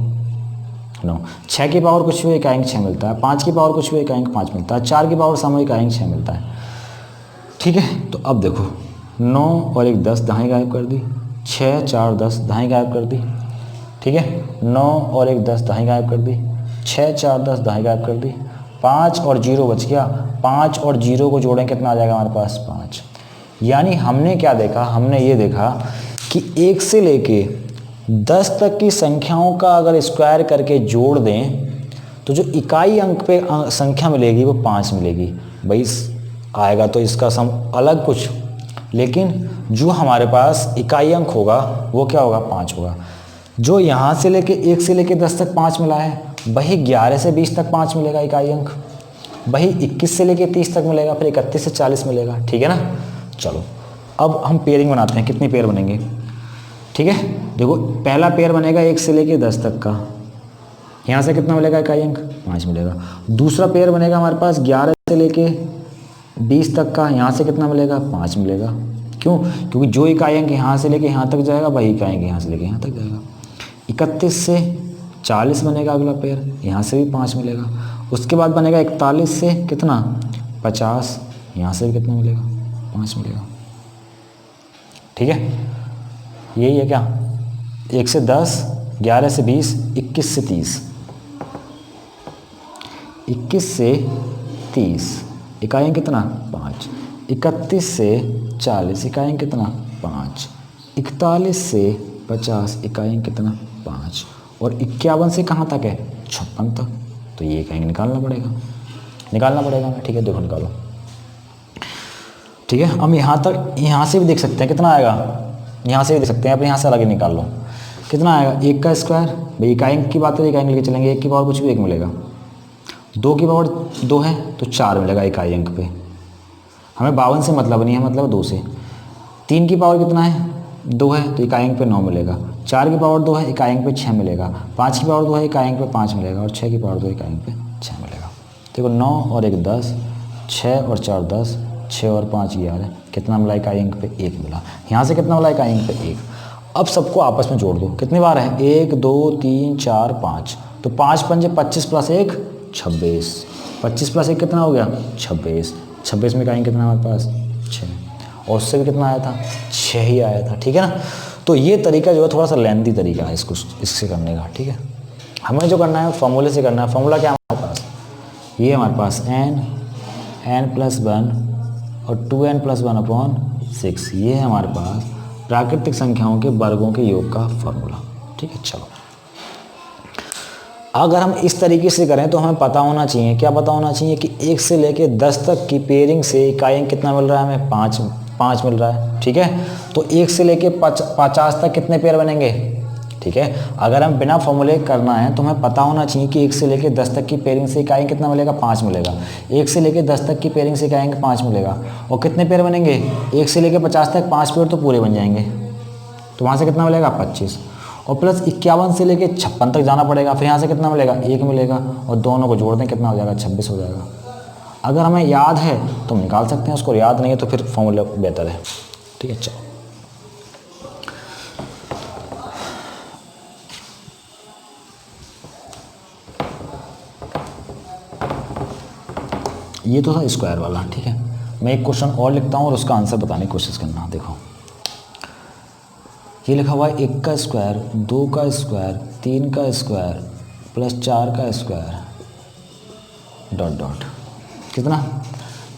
9। 6 की पावर कुछ भी, इकाई अंक 6 मिलता है। 5 की पावर कुछ भी, इकाई अंक 5 मिलता है। 4 की पावर सम, इकाई अंक 6 मिलता है, ठीक है। तो अब देखो 9 और 1 10, दाएं गायब कर दी। 6 4 10, दाएं गायब कर दी, ठीक है। 9 और 1 10, दाएं गायब कर दी। 6 4 10, दाएं गायब कर दी। 5 और 0 बच गया। 5 और 0 को जोड़ें कितना आ जाएगा हमारे पास 5। यानी हमने क्या देखा, हमने ये देखा कि 1 से लेके 10 तक की संख्याओं का अगर स्क्वायर करके जोड़ दें तो जो इकाई अंक पे संख्या मिलेगी वो 5 मिलेगी। भाई आएगा तो इसका सम अलग कुछ, लेकिन जो हमारे पास इकाई अंक होगा वो क्या होगा 5 होगा। जो यहाँ से लेके 1 से लेके 10 तक 5 मिला है, वही 11 से 20 तक 5 मिलेगा इकाई अंक, वही 21 से लेके 30 तक मिलेगा, फिर 31 से 40 मिलेगा, ठीक है ना। चलो अब हम पेयरिंग बनाते हैं। कितनी पेयर बनेंगे, ठीक है। देखो पहला पेयर बनेगा 1 से लेके 10 तक का, यहाँ से कितना मिलेगा इकाई अंक 5 मिलेगा। दूसरा पेयर बनेगा हमारे पास 11 से लेके 20 तक का, यहाँ से कितना मिलेगा 5 मिलेगा। क्यों, क्योंकि जो इकाई अंक यहाँ से लेके यहाँ तक जाएगा वही इकाई अंक यहाँ से लेके यहाँ तक जाएगा। 31 से 40 बनेगा अगला पेयर, यहाँ से भी 5 मिलेगा। उसके बाद बनेगा 41 से कितना 50, यहाँ से भी कितना मिलेगा 5 मिलेगा, ठीक है। यही है क्या, 1 से 10, 11 से 20, 21 से 30, 21 से 30 इकाई अंक कितना 5, 31 से 40 इकाई अंक कितना 5, 41 से 50 इकाई अंक कितना 5, और 51 से कहाँ तक है 56 तक। तो ये इकाई निकालना पड़ेगा हमें, ठीक है। देखो निकालो, ठीक है। हम यहाँ तक, यहाँ से भी देख सकते हैं कितना आएगा, यहाँ से भी देख सकते हैं, अब यहाँ से आगे निकाल लो कितना आएगा 1 का स्क्वायर। भाई इकाई अंक की बात है, इकाई अंक लेके चलेंगे। 1 की पावर कुछ भी 1 मिलेगा। 2 की पावर 2 है तो 4 मिलेगा इकाई अंक पे, हमें 52 से मतलब नहीं है, मतलब 2 से। 3 की पावर कितना है 2 है तो इकाई अंक पे 9 मिलेगा। 4 की पावर 2 है, इकाई अंक पे 6 मिलेगा। 5 की पावर 2 है, इकाई अंक पे 5 मिलेगा। और 6 की पावर 2 इकाई अंक पे 6 मिलेगा। देखो 9 और 1 10, 6 और 4 10, 6 और 5 11, कितना मिला इकाई अंक पे 1 मिला। यहाँ से कितना मिला इकाई अंक पे 1। अब सबको आपस में जोड़ दो, कितनी बार है 1 2 3 4 5, तो 5 पंजे 25 प्लस 1 26, 25 प्लस 1 कितना हो गया 26। 26 में इकाई अंक कितना हमारे पास 6, और उससे भी कितना आया था 6 ही आया था, ठीक है ना। तो ये तरीका जो है थोड़ा सा लेंथी तरीका है इससे करने का, ठीक है। हमें जो करना है फॉर्मूले से करना है। फॉर्मूला क्या है हमारे पास, ये हमारे पास n प्लस 1 और 2n प्लस 1/6, ये है हमारे पास प्राकृतिक संख्याओं के वर्गों के योग का फॉर्मूला, ठीक है। चलो अगर हम इस तरीके से करें तो हमें पता होना चाहिए, क्या पता होना चाहिए कि 1 से लेके 10 तक की पेयरिंग से इकाई अंक कितना मिल रहा है हमें 5 मिल रहा है, ठीक है। तो 1 से लेके 50 तक कितने पेयर बनेंगे, ठीक है। अगर हम बिना फॉर्मूले करना है तो हमें पता होना चाहिए कि 1 से लेके 10 तक की पेयरिंग से इकाई अंक कितना मिलेगा 5 मिलेगा। 1 से लेके 10 तक की पेयरिंग से इकाई अंक 5 मिलेगा। और कितने पेयर बनेंगे 1 से लेके 50 तक 5 पेयर तो पूरे बन जाएंगे, तो वहाँ से कितना मिलेगा 25, और प्लस 51 से लेके 56 तक जाना पड़ेगा। फिर यहाँ से कितना मिलेगा 1 मिलेगा, और दोनों को जोड़ दें कितना हो जाएगा 26 हो जाएगा। अगर हमें याद है तो हम निकाल सकते हैं, उसको याद नहीं है तो फिर फॉर्मूला बेहतर है, ठीक है। चलो ये तो था स्क्वायर वाला, ठीक है। मैं एक क्वेश्चन और लिखता हूँ और उसका आंसर बताने की कोशिश करना। देखो ये लिखा हुआ है 1 का स्क्वायर, 2 का स्क्वायर, 3 का स्क्वायर प्लस 4 का स्क्वायर डॉट डॉट कितना,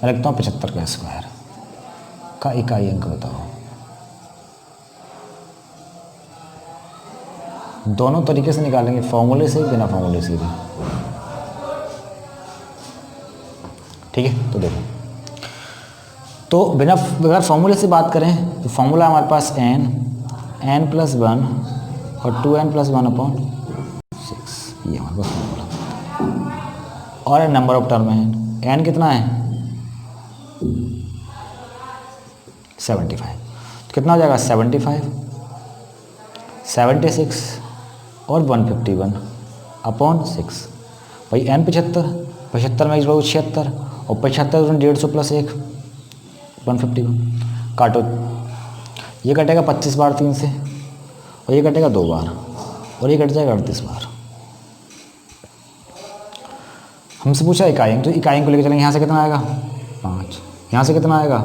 मैं लिखता हूँ 75 का स्क्वायर का इकाई अंक बताओ। दोनों तरीके से निकालेंगे, फॉर्मूले से बिना फॉर्मूले से भी, ठीक है। तो देखो तो बिना अगर फॉर्मूले से बात करें तो फॉर्मूला हमारे पास n प्लस 1 और 2n प्लस 1 अपॉन 6, ये हमारे पास फॉर्मूला। और नंबर ऑफ टर्म है n कितना है 75, तो कितना हो जाएगा 75, 76 और 151 अपॉन 6। भाई n 75, 75 में 76 और 75 150 प्लस 1 151। काटो, ये कटेगा 25 बार 3 से और ये कटेगा 2 बार और ये कट जाएगा 38 बार। हमसे पूछा इकाई, तो इकाई को लेकर चलेंगे। यहाँ से कितना आएगा 5, यहाँ से कितना आएगा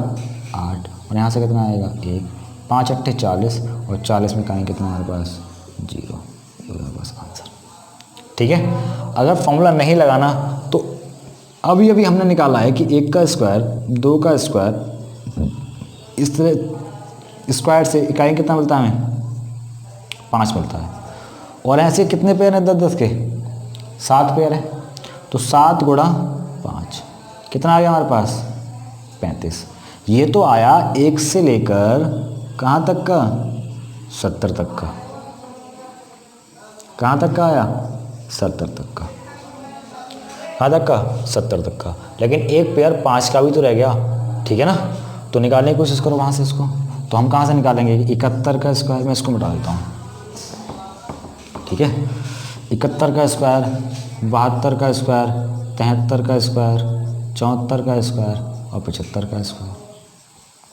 8 और यहाँ से कितना आएगा 1, 5 8 40 और 40 में इकाई कितना हमारे पास 0, ये हमारे पास आंसर। ठीक है, अगर फॉर्मूला नहीं लगाना तो अभी अभी हमने निकाला है कि 1 का स्क्वायर 2 का स्क्वायर, इस तरह स्क्वायर से इकाई कितना मिलता है हमें 5 मिलता है। और ऐसे कितने पेयर हैं 10 10 के 7 पेयर हैं, तो 7 गुणा 5 कितना आ गया हमारे पास 35। ये तो आया 1 से लेकर कहाँ तक का 70 तक का, कहाँ तक का आया 70 तक का, कहाँ तक का 70 तक का। लेकिन एक पेयर 5 का भी तो रह गया, ठीक है ना, तो निकालने की कोशिश करो वहाँ से इसको। तो हम कहाँ से निकालेंगे 71 का स्क्वायर, मैं इसको मिटा देता हूँ। ठीक है, 71 का स्क्वायर, 72 का स्क्वायर, 73 का स्क्वायर, 74 का स्क्वायर और 75 का स्क्वायर।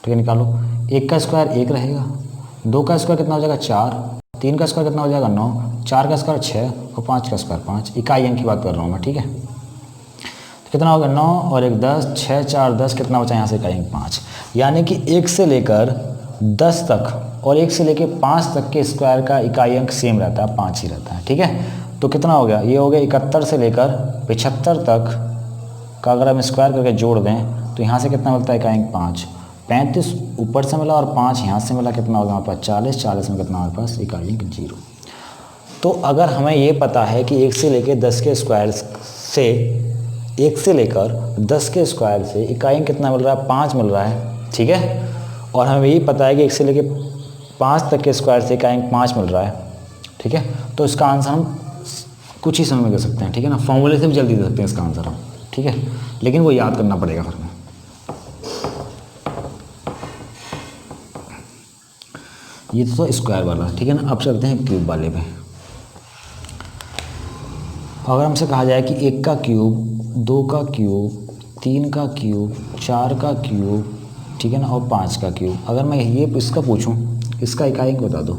ठीक है, निकालो। 1 का स्क्वायर 1 रहेगा, 2 का स्क्वायर कितना हो जाएगा 4, 3 का स्क्वायर कितना हो जाएगा 9, 4 का स्क्वायर 6 और 5 का स्क्वायर 5। इकाई अंक की बात कर रहा हूँ मैं। ठीक है, तो कितना होगा 9 और 1 10, 6 4 10, कितना बचा यहाँ से इकाई अंक 5। यानी कि 1 से लेकर 10 तक और 1 से लेकर 5 तक के स्क्वायर का इकाई अंक सेम रहता है, 5 ही रहता है। ठीक है, तो कितना हो गया, ये हो गया 71 से लेकर 75 तक का अगर हम स्क्वायर करके जोड़ दें तो यहाँ से कितना मिलता है इकाई अंक 5। 35 ऊपर से मिला और 5 यहाँ से मिला, कितना होगा हमारे पास 40, 40 में कितना हमारे पास इकाई अंक 0। तो अगर हमें ये पता है कि 1 से लेकर 10 के स्क्वायर से 1 से लेकर 10 के स्क्वायर से इकाई अंक कितना मिल रहा है 5 मिल रहा है। ठीक है, और हमें यही पता है कि 1 से लेकर 5 तक के स्क्वायर से इकाई अंक 5 मिल रहा है। ठीक है, तो इसका आंसर हम कुछ ही समय में दे सकते हैं। ठीक है ना, फॉर्मूले से भी जल्दी दे सकते हैं इसका आंसर हम। ठीक है, लेकिन वो याद करना पड़ेगा फिर में। ये तो स्क्वायर वाला। ठीक है ना, अब चलते हैं क्यूब वाले पे। अगर हमसे कहा जाए कि 1 का क्यूब, 2 का क्यूब, 3 का क्यूब, 4 का क्यूब, ठीक है ना, और 5 का क्यूब, अगर मैं ये इसका पूछूं, इसका इकाई अंक बता दो।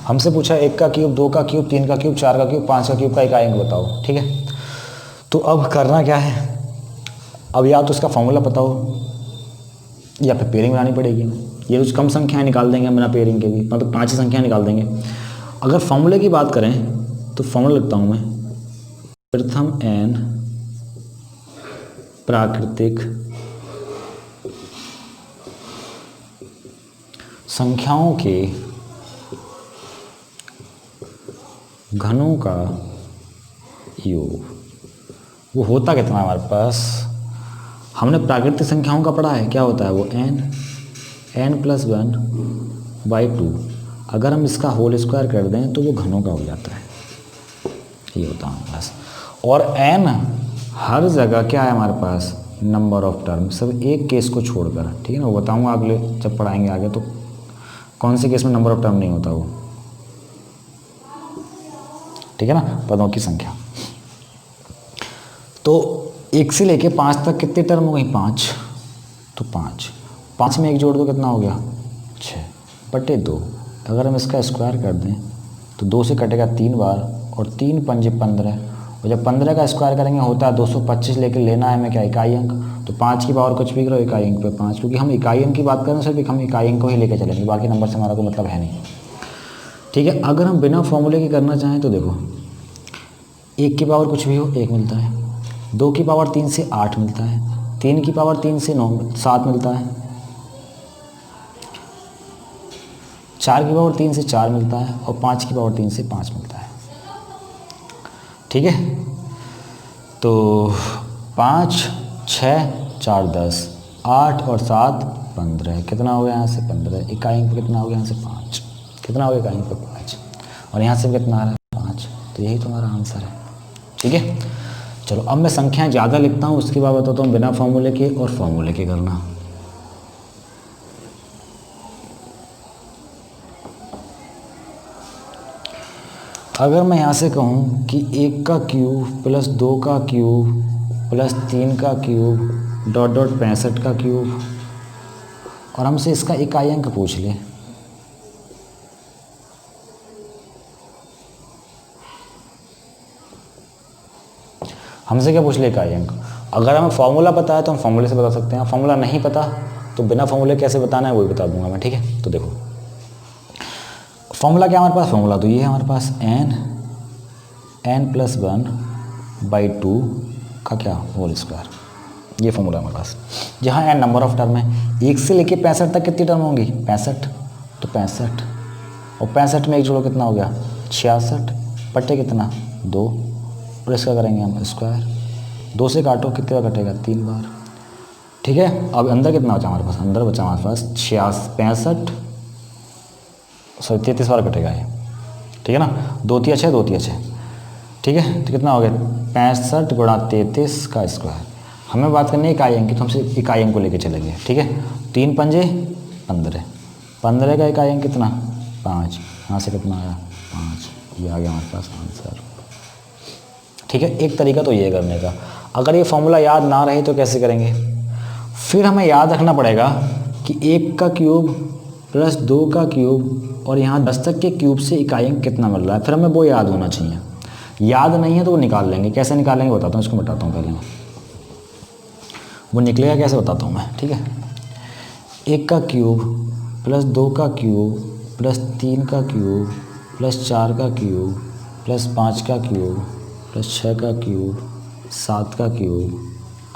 हमसे पूछा 1 का क्यूब, 2 का क्यूब, 3 का क्यूब, 4 का क्यूब, 5 का क्यूब का इकाई अंक बताओ। ठीक है, तो अब करना क्या है, अब या तो इसका फॉर्मूला पता हो या फिर पेयरिंग बनानी पड़ेगी। ये कुछ कम संख्याएं निकाल देंगे बिना पेयरिंग के भी, मतलब 5 ही संख्या निकाल देंगे। अगर फॉर्मूले की बात करें तो फॉर्मूला लिखता हूँ मैं, प्रथम n प्राकृतिक संख्याओं के घनों का योग। वो होता कितना हमारे पास, हमने प्राकृतिक संख्याओं का पढ़ा है, क्या होता है वो n प्लस 1/2। अगर हम इसका होल स्क्वायर कर दें तो वो घनों का हो जाता है, ये होता है हमारे पास। और n हर जगह क्या है हमारे पास, नंबर ऑफ टर्म, सब एक केस को छोड़कर। ठीक है ना, वो बताऊँगा अगले जब पढ़ाएंगे आगे, तो कौन से केस में नंबर ऑफ टर्म नहीं होता वो। ठीक है ना, पदों की संख्या। तो 1 से लेके 5 तक कितने टर्म हो गई 5, तो 5 में 1 जोड़ दो कितना हो गया 6/2। अगर हम इसका स्क्वायर कर दें तो 2 से कटेगा 3 बार और 3 पंजे 15, और जब 15 का स्क्वायर करेंगे होता है 225, लेके लेना है हमें क्या इकाई अंक, तो 5 की पावर कुछ भी करो इकाई अंक पे 5, क्योंकि हम इकाई अंक की बात करें सिर्फ हम इकाई अंक को ही लेके चलेंगे, बाकी नंबर से हमारा कोई मतलब है नहीं। ठीक है, अगर हम बिना फॉर्मूले के करना चाहें तो देखो, 1 की पावर कुछ भी हो 1 मिलता है, 2 की पावर 3 से 8 मिलता है, 3 की पावर 3 से 7 मिलता है, 4 की पावर 3 से 4 मिलता है और 5 की पावर 3 से 5 मिलता है। ठीक है, तो 5 6 4 10, 8 और 7 15, कितना हो गया यहाँ से 15, इकाई अंक पे कितना हो गया यहाँ से 5, कितना हो गया इकाई अंक पे 5, और यहाँ से कितना आ रहा है 5, तो यही तुम्हारा आंसर है। ठीक है, चलो अब मैं संख्याएं ज़्यादा लिखता हूँ, उसके बाद बताता हूँ बिना फॉर्मूले के और फॉर्मूले के करना। अगर मैं यहाँ से कहूँ कि 1 का क्यूब प्लस 2 का क्यूब प्लस 3 का क्यूब डॉट डॉट 65 का क्यूब, और हमसे इसका इकाई अंक पूछ ले, हमसे क्या पूछ ले इकाई अंक। अगर हमें फॉर्मूला पता है तो हम फॉर्मूले से बता सकते हैं, फॉर्मूला नहीं पता तो बिना फॉर्मूले कैसे बताना है वही बता दूंगा मैं। ठीक है, तो देखो फॉर्मूला क्या हमारे पास, फॉर्मूला तो ये है हमारे पास n+1/2 का क्या होल स्क्वायर, ये फॉर्मूला हमारे पास, जहाँ n नंबर ऑफ टर्म है। 1 से लेके 65 तक कितनी टर्म होंगी 65, तो 65 और 65 में एक जोड़ो कितना हो गया 66 बटे कितना 2, और इसका करेंगे हम स्क्वायर, 2 से काटो कितने बार कटेगा 3 बार। ठीक है, अब अंदर कितना बचा हमारे पास, अंदर बचा हमारे पास 33 बार कटेगा ये। ठीक है ना, 2 3 6 2 3 6, ठीक है, तो कितना हो गया 65 गुणा 33 का स्क्वायर। हमें बात करनी है इकाई अंक की, तो हमसे इकाई अंक को लेके चलेंगे। ठीक है, 3 पंजे 15, 15 का इकाई अंक कितना 5, यहाँ से कितना आया 5, ये आ गया हमारे पास आंसर। ठीक है, एक तरीका तो ये करने का। अगर ये फॉर्मूला याद ना रहे तो कैसे करेंगे, फिर हमें याद रखना पड़ेगा कि 1 का क्यूब प्लस 2 का क्यूब और यहाँ 10 तक के क्यूब से इकाई अंक कितना मिल रहा है, फिर हमें वो याद होना चाहिए। याद नहीं है तो वो निकाल लेंगे, कैसे निकालेंगे बताता हूँ, इसको बताता हूँ पहले, वो निकलेगा कैसे बताता हूँ मैं। ठीक है, 1 का क्यूब प्लस 2 का क्यूब प्लस 3 का क्यूब प्लस 4 का क्यूब प्लस 5 का क्यूब प्लस 6 का क्यूब 7 का क्यूब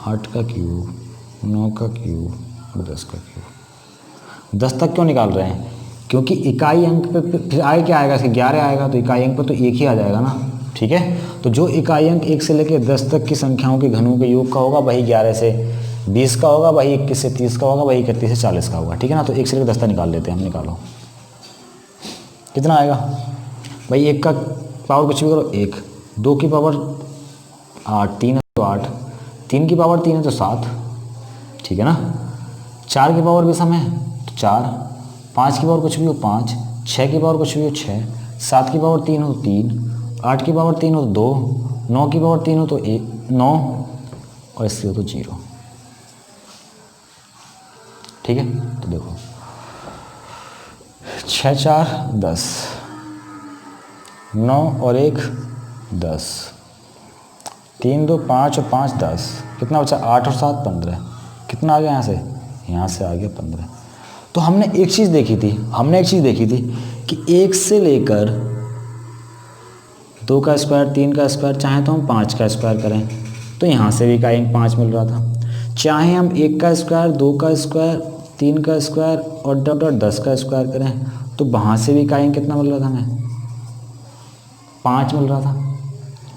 8 का क्यूब 9 का क्यूब और 10 का क्यूब। 10 तक क्यों निकाल रहे हैं, क्योंकि इकाई अंक पे फिर आगे क्या आएगा, इसके 11 आएगा, तो इकाई अंक पे तो 1 ही आ जाएगा ना। ठीक है, तो जो इकाई अंक 1 से लेकर 10 तक की संख्याओं के घनों के योग का होगा वही 11 से 20 का होगा, वही 21 से 30 का होगा, वही 31 से 40 का होगा। ठीक है ना, तो 1 से लेकर 10 तक निकाल लेते हैं हम, निकालो कितना आएगा भाई, 1 का पावर कुछ भी करो 1, 2 की पावर 8, 3 है तो 8, 3 की पावर 3 है तो 7, ठीक है ना, 4 की पावर भी सम है तो 4, 5 की पावर कुछ भी हो 5, 6 की पावर कुछ भी हो 6, 7 की पावर 3 हो 3, 8 की पावर 3 हो 2, 9 की पावर 3 हो तो 9 और इसकी हो तो 0। ठीक है, तो देखो 6 4 10, 9 और 1 10, 3 2 5 और 5 10, कितना बचा 8 और 7 15, कितना आ गया यहाँ से आ गया 15। तो हमने एक चीज़ देखी थी कि 1 से लेकर 2 का स्क्वायर 3 का स्क्वायर, चाहे तो हम 5 का स्क्वायर करें तो यहाँ से भी इकाई अंक 5 मिल रहा था, चाहे हम 1 का स्क्वायर 2 का स्क्वायर 3 का स्क्वायर और डॉट 10 का स्क्वायर करें तो वहाँ से भी इकाई अंक कितना मिल रहा था हमें 5 मिल रहा था।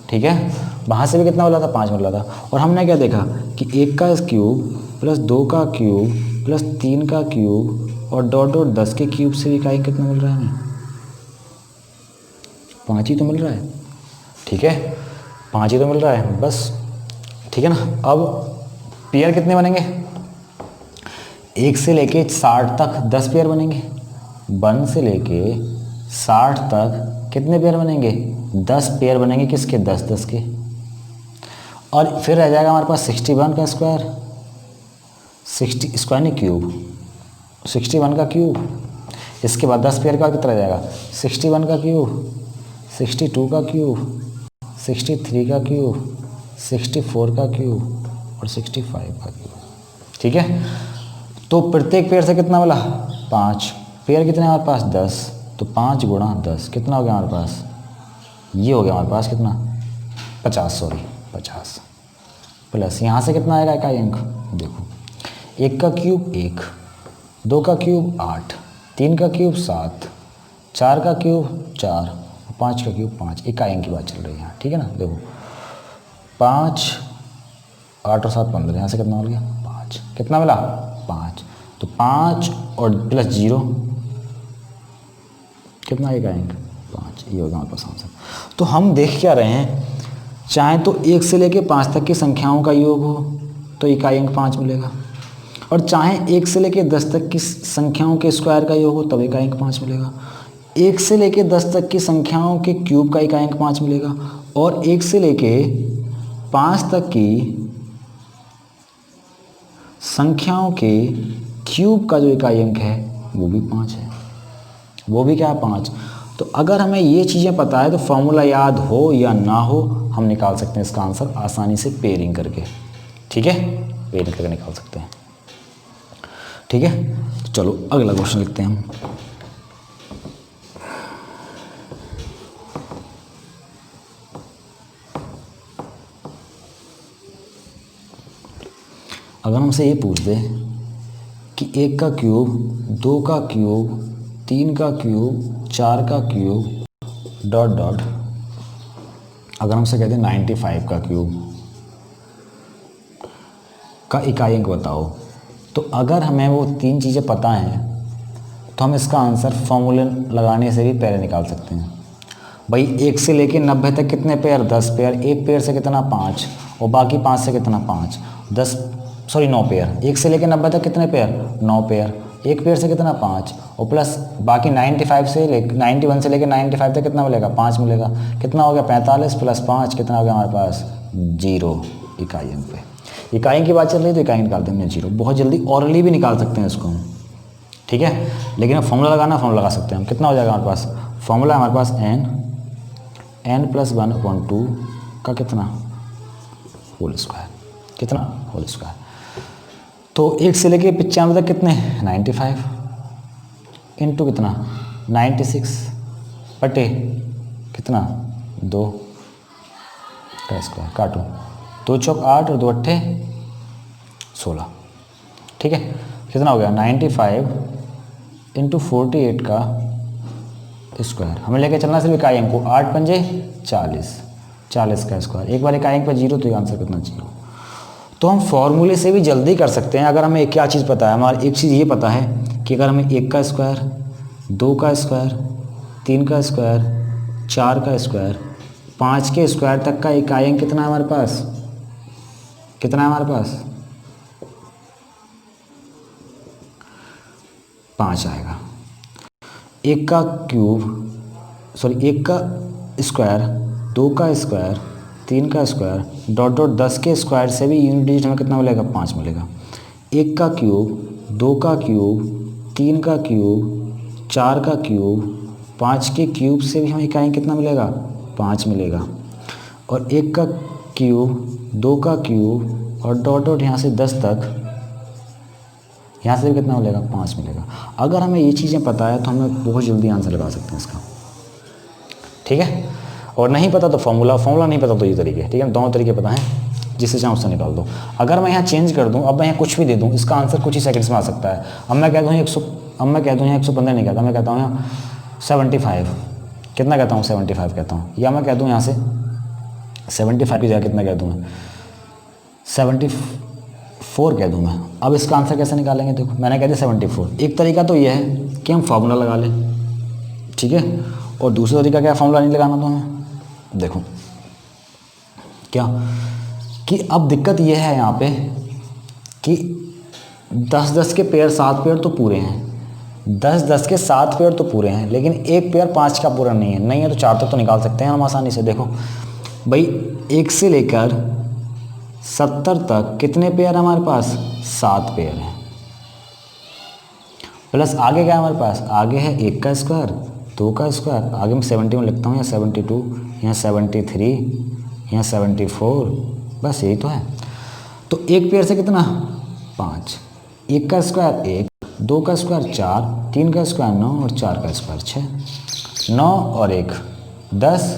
ठीक है, वहाँ से भी कितना मिल रहा था 5 मिल रहा था। और हमने क्या देखा कि 1 का क्यूब प्लस 2 का क्यूब प्लस 3 का क्यूब और डॉट 10 के क्यूब से भी इकाई अंक कितना मिल रहा है हमें 5 ही तो मिल रहा है। ठीक है, 5 ही तो मिल रहा है बस। ठीक है ना, अब पेयर कितने बनेंगे, 1 से लेके 60 तक 10 पेयर बनेंगे, 1 से लेके 60 तक कितने पेयर बनेंगे 10 पेयर बनेंगे, किसके 10 10 के। और फिर रह जाएगा हमारे पास 61 का स्क्वायर, 60 स्क्वायर नहीं क्यूब, 61 का क्यूब, इसके बाद 10 पेयर का कितना रह जाएगा 61 का क्यूब, 62 का क्यूब, 63 का क्यूब, 64 का क्यूब और 65 का क्यूब। ठीक है, तो प्रत्येक पेयर से कितना मिला 5, पेयर कितने हमारे पास 10, तो 5 गुणा 10 कितना हो गया हमारे पास, ये हो गया हमारे पास कितना 50 प्लस यहाँ से कितना आएगा इकाई अंक, देखो 1 का क्यूब 1, 2 का क्यूब 8, 3 का क्यूब 7, 4 का क्यूब 4, 5 का क्यूब 5, इकाइयों की बात चल रही है यहाँ, ठीक है ना। देखो 5 8 और 7 15, यहाँ से कितना हो गया 5, कितना मिला 5, तो 5 और प्लस 0 कितना इकाइयों 5, ये होगा हमारे पास आंसर। तो हम देख क्या रहे हैं, चाहे तो 1 से लेके 5 तक की संख्याओं का योग हो तो इकाई अंक 5 मिलेगा, और चाहे 1 से लेके 10 तक की संख्याओं के स्क्वायर का योग हो तब इकाई अंक 5 मिलेगा। 1 से लेके 10 तक की संख्याओं के क्यूब का इकाई अंक 5 मिलेगा, और 1 से लेके 5 तक की संख्याओं के क्यूब का जो इकाई अंक है वो भी 5 है, वो भी क्या है 5। तो अगर हमें ये चीज़ें पता है तो फॉर्मूला याद हो या ना हो हम निकाल सकते हैं इसका आंसर आसानी से पेयरिंग करके, ठीक है, पेयरिंग करके निकाल सकते हैं, ठीक है। तो चलो अगला क्वेश्चन लिखते हैं हम। अगर हमसे ये पूछ दे कि 1 का क्यूब 2 का क्यूब 3 का क्यूब 4 का क्यूब डॉट डॉट, अगर हमसे कहते हैं 95 का क्यूब का इकाई अंक बताओ, तो अगर हमें वो 3 चीज़ें पता हैं तो हम इसका आंसर फॉर्मूले लगाने से भी पहले निकाल सकते हैं। भाई 1 से लेके 90 तक कितने पेयर 10 पेयर, एक पेयर से कितना 5, और बाकी 5 से कितना 5 9 पेयर। 1 से लेके 90 तक कितने पेयर 9 पेयर, एक पेयर से कितना 5, और प्लस बाकी 91 से लेके 95 तक कितना मिलेगा 5 मिलेगा, कितना हो गया 45 प्लस 5 कितना हो गया हमारे पास 0 इकाई अंक पे। इकाई की बात चल रही है तो इकाई निकालते हैं 0, बहुत जल्दी ऑरली भी निकाल सकते हैं इसको हम, ठीक है। लेकिन अब फॉर्मूला लगाना, फॉर्मूला लगा सकते हैं हम, कितना हो जाएगा हमारे पास, फॉर्मूला हमारे पास n + 1/2 का कितना होल स्क्वायर, कितना होल स्क्वायर। तो 1 से लेके 95 तक कितने 95 इंटू कितना 96 बटे कितना 2 का स्क्वायर, काटो 2 चौक 8 और 2 अट्ठे 16, ठीक है। कितना हो गया 95 इंटू 48 का स्क्वायर। हमें लेके चलना सिर्फ इकाई अंक को, 8 पंजे 40, 40 का स्क्वायर। एक बार इकाई अंक पर 0 तो ये आंसर कितना 0। तो हम फॉर्मूले से भी जल्दी कर सकते हैं अगर हमें क्या चीज़ पता है। हमारा एक चीज़ ये पता है कि अगर हमें 1 का स्क्वायर 2 का स्क्वायर 3 का स्क्वायर 4 का स्क्वायर 5 के स्क्वायर तक का इकाई अंक कितना है हमारे पास, कितना है हमारे पास 5 आएगा। 1 का स्क्वायर 2 का स्क्वायर 3 का स्क्वायर डॉट डॉट 10 के स्क्वायर से भी यूनिट डिजिट हमें कितना मिलेगा 5 मिलेगा। 1 का क्यूब 2 का क्यूब 3 का क्यूब 4 का क्यूब 5 के क्यूब से भी हमें इकाई कितना मिलेगा 5 मिलेगा। और 1 का क्यूब 2 का क्यूब और डॉट डॉट यहाँ से 10 तक, यहाँ से भी कितना मिलेगा 5 मिलेगा। अगर हमें ये चीज़ें पता है तो हमें बहुत जल्दी आंसर लगा सकते हैं इसका, ठीक है। और नहीं पता तो फॉर्मूला नहीं पता तो ये तरीके, ठीक है। दोनों तरीके पता हैं, जिससे चाहे उससे निकाल दो। अगर मैं यहाँ चेंज कर दूँ, अब मैं यहाँ कुछ भी दे दूँ, इसका आंसर कुछ ही सेकंड्स में आ सकता है। अब मैं कहता हूँ 115 नहीं कहता, मैं कहता हूँ यहाँ 75, कितना कहता हूँ 75 कहता हूँ, या मैं कह दूँ यहाँ से 75 की जगह कितना कह दूँ मैं 74 कह दूँ मैं। अब इसका आंसर कैसे निकालेंगे, देखो मैंने कह दिया 74। एक तरीका तो ये है कि हम फार्मूला लगा लें, ठीक है। और दूसरा तरीका क्या, फार्मूला नहीं लगाना तो हमें, देखो क्या कि अब दिक्कत यह है यहाँ पे कि 10-10 के पेयर 7 पेयर तो पूरे हैं, 10-10 के 7 पेयर तो पूरे हैं, लेकिन एक पेयर 5 का पूरा नहीं है तो 4 तक तो निकाल सकते हैं हम आसानी से। देखो भाई 1 से लेकर 70 तक कितने पेयर हमारे पास 7 पेयर हैं, प्लस आगे क्या है हमारे पास, आगे है 1 का स्क्वायर 2 का स्क्वायर, आगे मैं 71 लिखता हूँ, या 72, यहाँ 73, यहाँ 74, बस यही तो है। तो एक पेयर से कितना 5, 1 का स्क्वायर 1, 2 का स्क्वायर 4, 3 का स्क्वायर 9 और 4 का स्क्वायर 6, 9 और 1 10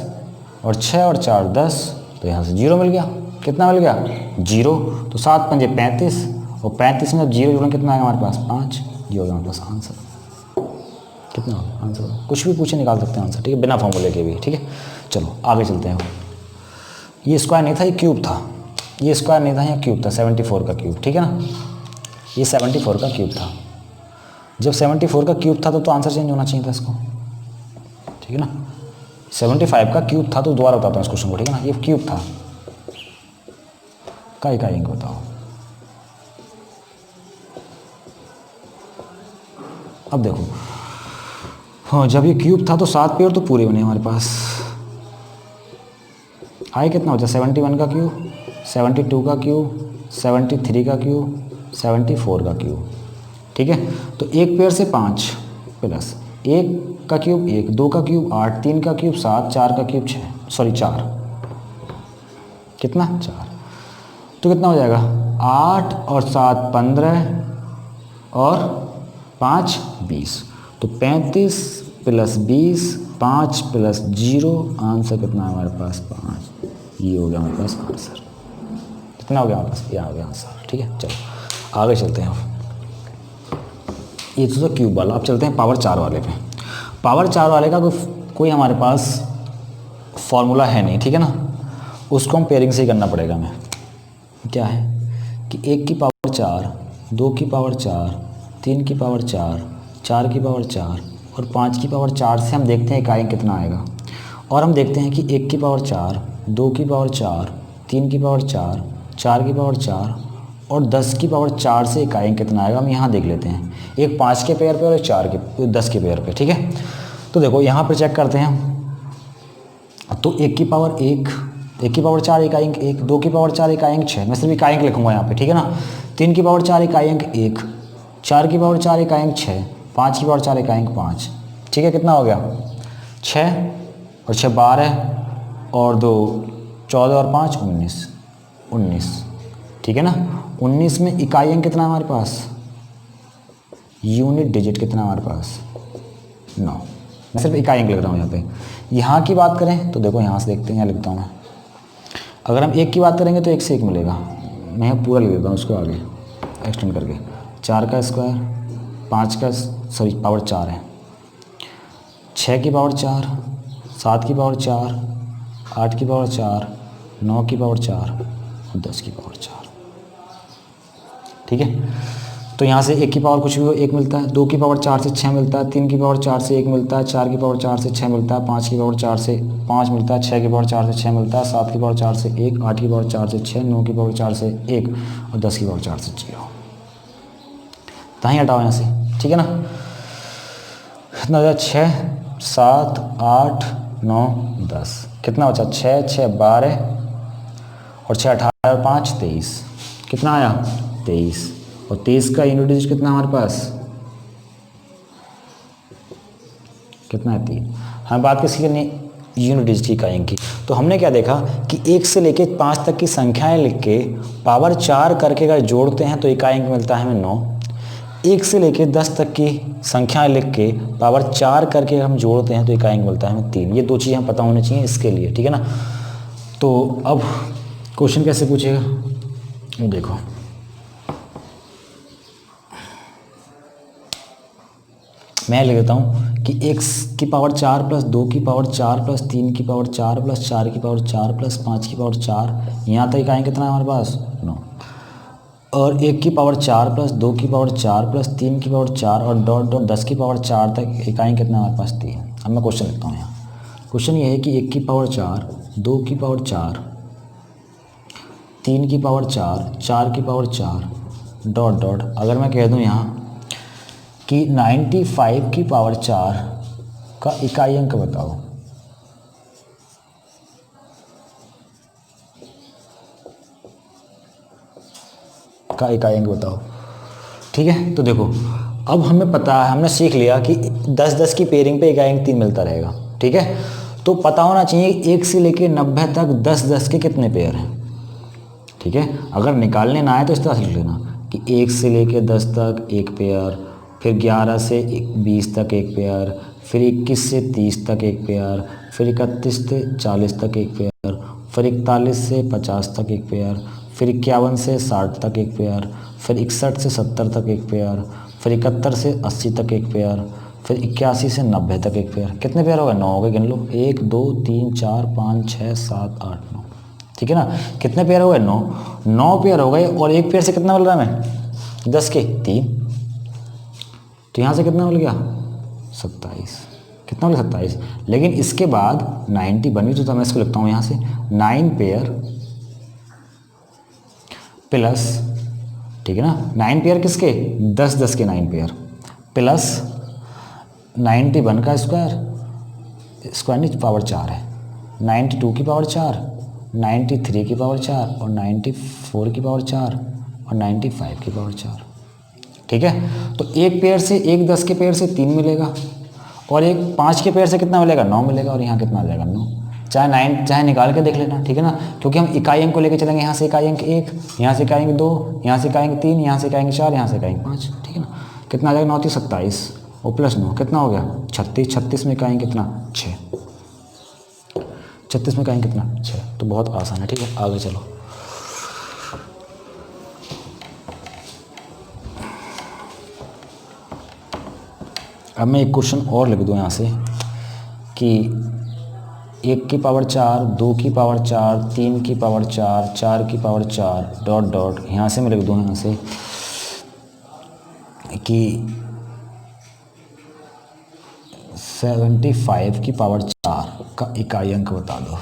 और 6 और 4 10, तो यहाँ से 0 मिल गया। कितना मिल गया 0। तो 7 पंजे 35 और 35 में अब 0 जोड़ें कितना आएगा हमारे पास 5, ये होगा हमारे पास आंसर। कितना होगा आंसर? कुछ भी पूछे निकाल सकते हैं आंसर, ठीक है, बिना फॉर्मूले के भी, ठीक है। चलो आगे चलते हैं। ये स्क्वायर नहीं था, ये क्यूब था। ये स्क्वायर नहीं था, ये क्यूब था, 74 का क्यूब, ठीक है ना। ये 74 का क्यूब था। जब 74 का क्यूब था तो आंसर चेंज होना चाहिए था इसको, ठीक है ना। 75 का क्यूब था, तो दोबारा बताता हूँ इस क्वेश्चन को, ठीक है ना। ये क्यूब था, का इकाई अंक बताओ। अब देखो, हाँ, जब ये क्यूब था तो 7 पेयर तो पूरे बने हमारे पास। आए कितना हो जाए? 71 का क्यूब, 72 का क्यूब, 73 का क्यूब, 74 का क्यूब, ठीक है। तो एक पेयर से 5 प्लस 1 का क्यूब 1, 2 का क्यूब 8, 3 का क्यूब 7, 4 का क्यूब 6, सॉरी 4, कितना 4, तो कितना हो जाएगा? 8 और 7 15 और 5 20, तो 35 प्लस 20, 5 प्लस 0, आंसर कितना है हमारे पास? 5। ये हो गया हमारे पास आंसर। कितना हो गया हमारे पास? ये आ गया आंसर, ठीक है। चलो आगे चलते हैं। ये तो क्यूब वाला, अब चलते हैं पावर 4 वाले पे। पावर 4 वाले का कोई हमारे पास फॉर्मूला है नहीं, ठीक है ना। उसको हम पेयरिंग से ही करना पड़ेगा हमें। क्या है कि 1 की पावर 4, 2 की पावर 4, 3 की पावर 4, 4 की पावर 4 और 5 की पावर 4 से हम देखते हैं इकाई कितना आएगा। और हम देखते हैं कि 1 की पावर 4, 2 की पावर 4, 3 की पावर 4, 4 की पावर 4 और 10 की पावर 4 से इकाई कितना आएगा, हम यहाँ देख लेते हैं। एक 5 के पेयर पे और एक 4 के 10 के पेयर पे, ठीक है। तो देखो यहाँ पर चेक करते हैं। तो 1 की पावर 1, 1 की पावर 4 इकाई अंक 1, 2 की पावर 4 इकाई अंक 6, मैं सिर्फ इकाई अंक लिखूँगा यहाँ पे, ठीक है ना। 3 की पावर 4 इकाई अंक 1, 4 की पावर 4 इकाई अंक 6, 5 की पावर 4 इकाई अंक 5, ठीक है। कितना हो गया? 6 और 6 12 और 2 14 और 5 19, ठीक है ना। 19 में इकाई अंक कितना है हमारे पास? यूनिट डिजिट कितना है हमारे पास? 9। मैं सिर्फ इकाई अंक लिख रहा हूँ यहाँ पे। यहाँ की बात करें तो देखो, यहाँ से देखते हैं, यहाँ लिखता हूँ मैं। अगर हम 1 की बात करेंगे तो 1 से 1 मिलेगा। मैं यहाँ पूरा लिख देता हूँ उसको आगे एक्सटेंड करके। 4 का स्क्वायर, 5 का सॉरी पावर 4 है, 6 की पावर 4, 7 की पावर 4, 8 की पावर 4, 9 की पावर 4 और 10 की पावर 4, ठीक है। तो यहाँ से 1 की पावर कुछ भी हो 1 मिलता है, 2 की पावर 4 से 6 मिलता है, 3 की पावर 4 से 1 मिलता है, 4 की पावर 4 से 6 मिलता है, 5 की पावर 4 से 5 मिलता है, 6 की पावर 4 से 6 मिलता है, 7 की पावर 4 से 1, 8 की पावर 4 से 6, 9 की पावर 4 से 1 और 10 की पावर 4 से 0। ताही हटाओ यहाँ से, ठीक है ना। कितना हो जाए? 6 7 8 9 10, कितना बचा? 6 6 12 और 6 18 और 5 23, कितना आया? 23। और 23 का यूनिट डिजिट कितना हमारे पास? कितना है? 3। हम बात किसकी करनी? यूनिट डिजिट की इकाई की। तो हमने क्या देखा कि 1 से लेके 5 तक की संख्याएं लिख के पावर 4 करके अगर जोड़ते हैं तो इकाई अंक मिलता है हमें 9। 1 से लेके 10 तक की संख्याएं लिख के पावर 4 करके हम जोड़ते हैं तो इकाई अंक मिलता है हमें 3। ये 2 चीज़ें हम पता होनी चाहिए इसके लिए, ठीक है ना। तो अब क्वेश्चन कैसे पूछेगा देखो। मैं लिख देता हूँ कि 1 की पावर 4 प्लस 2 की पावर 4 प्लस 3 की पावर 4 प्लस 4 की पावर 4 प्लस 5 की पावर 4, यहाँ तक इकाई कितना है हमारे पास? 9। और 1 की पावर 4 प्लस 2 की पावर 4 प्लस 3 की पावर 4 और डॉट डॉट 10 की पावर 4 तक इकाई कितना है हमारे पास? 3। अब मैं क्वेश्चन लिखता हूँ यहाँ। क्वेश्चन ये है कि 1 की पावर 4, 2 की पावर 4, 3 की पावर 4, 4 की पावर 4 डॉट डॉट, अगर मैं कह दूँ यहाँ कि 95 की पावर 4 का इकाई अंक बताओ। का इकाई अंक बताओ, ठीक है। तो देखो अब हमें पता है, हमने सीख लिया कि 10-10 की पेयरिंग पे इकाई अंक 3 मिलता रहेगा, ठीक है। तो पता होना चाहिए 1 से लेके 90 तक 10-10 के कितने पेयर हैं, ठीक है। अगर निकालने ना आए तो इस तरह से लिख लेना कि 1 से लेके 10 तक एक पेयर, फिर 11 से 20 तक एक पेयर, फिर 21 से 30 तक एक पेयर, फिर 31 से 40 तक एक पेयर, फिर 41 से 50 तक एक पेयर, फिर 51 से 60 तक एक पेयर, फिर 61 से 70 तक एक पेयर, फिर 71 से 80 तक एक पेयर, फिर 81 से 90 तक एक पेयर। कितने पेयर हो गए? 9 हो गए, गिन लो। 1 2 3 4 5 6 7 8 9, ठीक है ना। कितने पेयर हो गए? 9 पेयर हो गए। और एक पेयर से कितना मिल रहा है हमें? 10 के 3। तो यहाँ से कितना मिल गया? 27। कितना मिला? 27। लेकिन इसके बाद 90 बनी, तो मैं इसको लिखता हूँ यहाँ से 9 पेयर प्लस, ठीक है ना, 9 पेयर किसके? 10 10 के 9 पेयर प्लस 91 का स्क्वायर, स्क्वायर नहीं पावर 4 है, 92 की पावर 4, 93 की पावर 4 और 94 की पावर 4 और 95 की पावर 4, ठीक है। तो एक पेयर से, एक 10 के पेयर से 3 मिलेगा और एक 5 के पेयर से कितना मिलेगा? 9 मिलेगा। और यहाँ कितना आ जाएगा? 9। चाहे 9 चाहे निकाल के देख लेना, ठीक है ना, क्योंकि हम इकाई अंक को लेकर चलेंगे। यहाँ से इकाई अंक 1, यहाँ से इकाई अंक 2, यहाँ से इकाई अंक 3, यहाँ से इकाई अंक 4, यहाँ से इकाई अंक 5, ठीक है ना। कितना आ जाएगा? 9 × 27 और प्लस 9 कितना हो गया? 36। 36 में इकाई अंक कितना? 6। 36 में इकाई अंक कितना? 6। तो बहुत आसान है, ठीक है। आगे चलो। अब मैं एक क्वेश्चन और लिख दूँ यहाँ से कि 1 की पावर 4, 2 की पावर 4, 3 की पावर 4, 4 की पावर 4 डॉट डॉट, यहाँ से मैं लिख दूँ यहाँ से कि 75 की पावर 4 का इकाई अंक बता दो।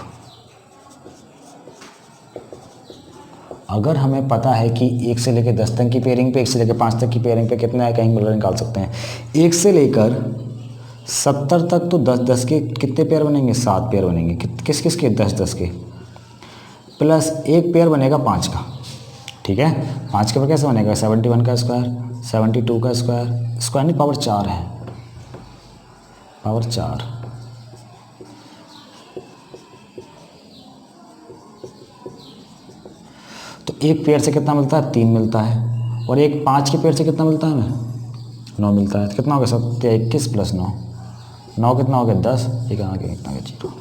अगर हमें पता है कि 1 से लेकर 10 तक की पेयरिंग पे, 1 से लेकर 5 तक की पेयरिंग पे कितना इकाई अंक निकाल सकते हैं। 1 से लेकर 70 तक तो 10 10 के कितने पेयर बनेंगे? 7 पेयर बनेंगे। किस किस के? 10 10 के, प्लस एक पेयर बनेगा 5 का, ठीक है। 5 के पर कैसे बनेगा? 71 का स्क्वायर, 72 का स्क्वायर, स्क्वायर नहीं पावर 4 है, पावर 4। तो एक पेयर से कितना मिलता है? 3 मिलता है। और एक 5 के पेयर से कितना मिलता है हमें? 9 मिलता है। तो कितना हो गया? 21 प्लस 9, 9 कितना हो गया? 10। एक आ गया कितना? 0,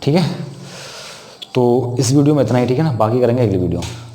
ठीक है। तो इस वीडियो में इतना ही, ठीक है ना। बाकी करेंगे अगली वीडियो में।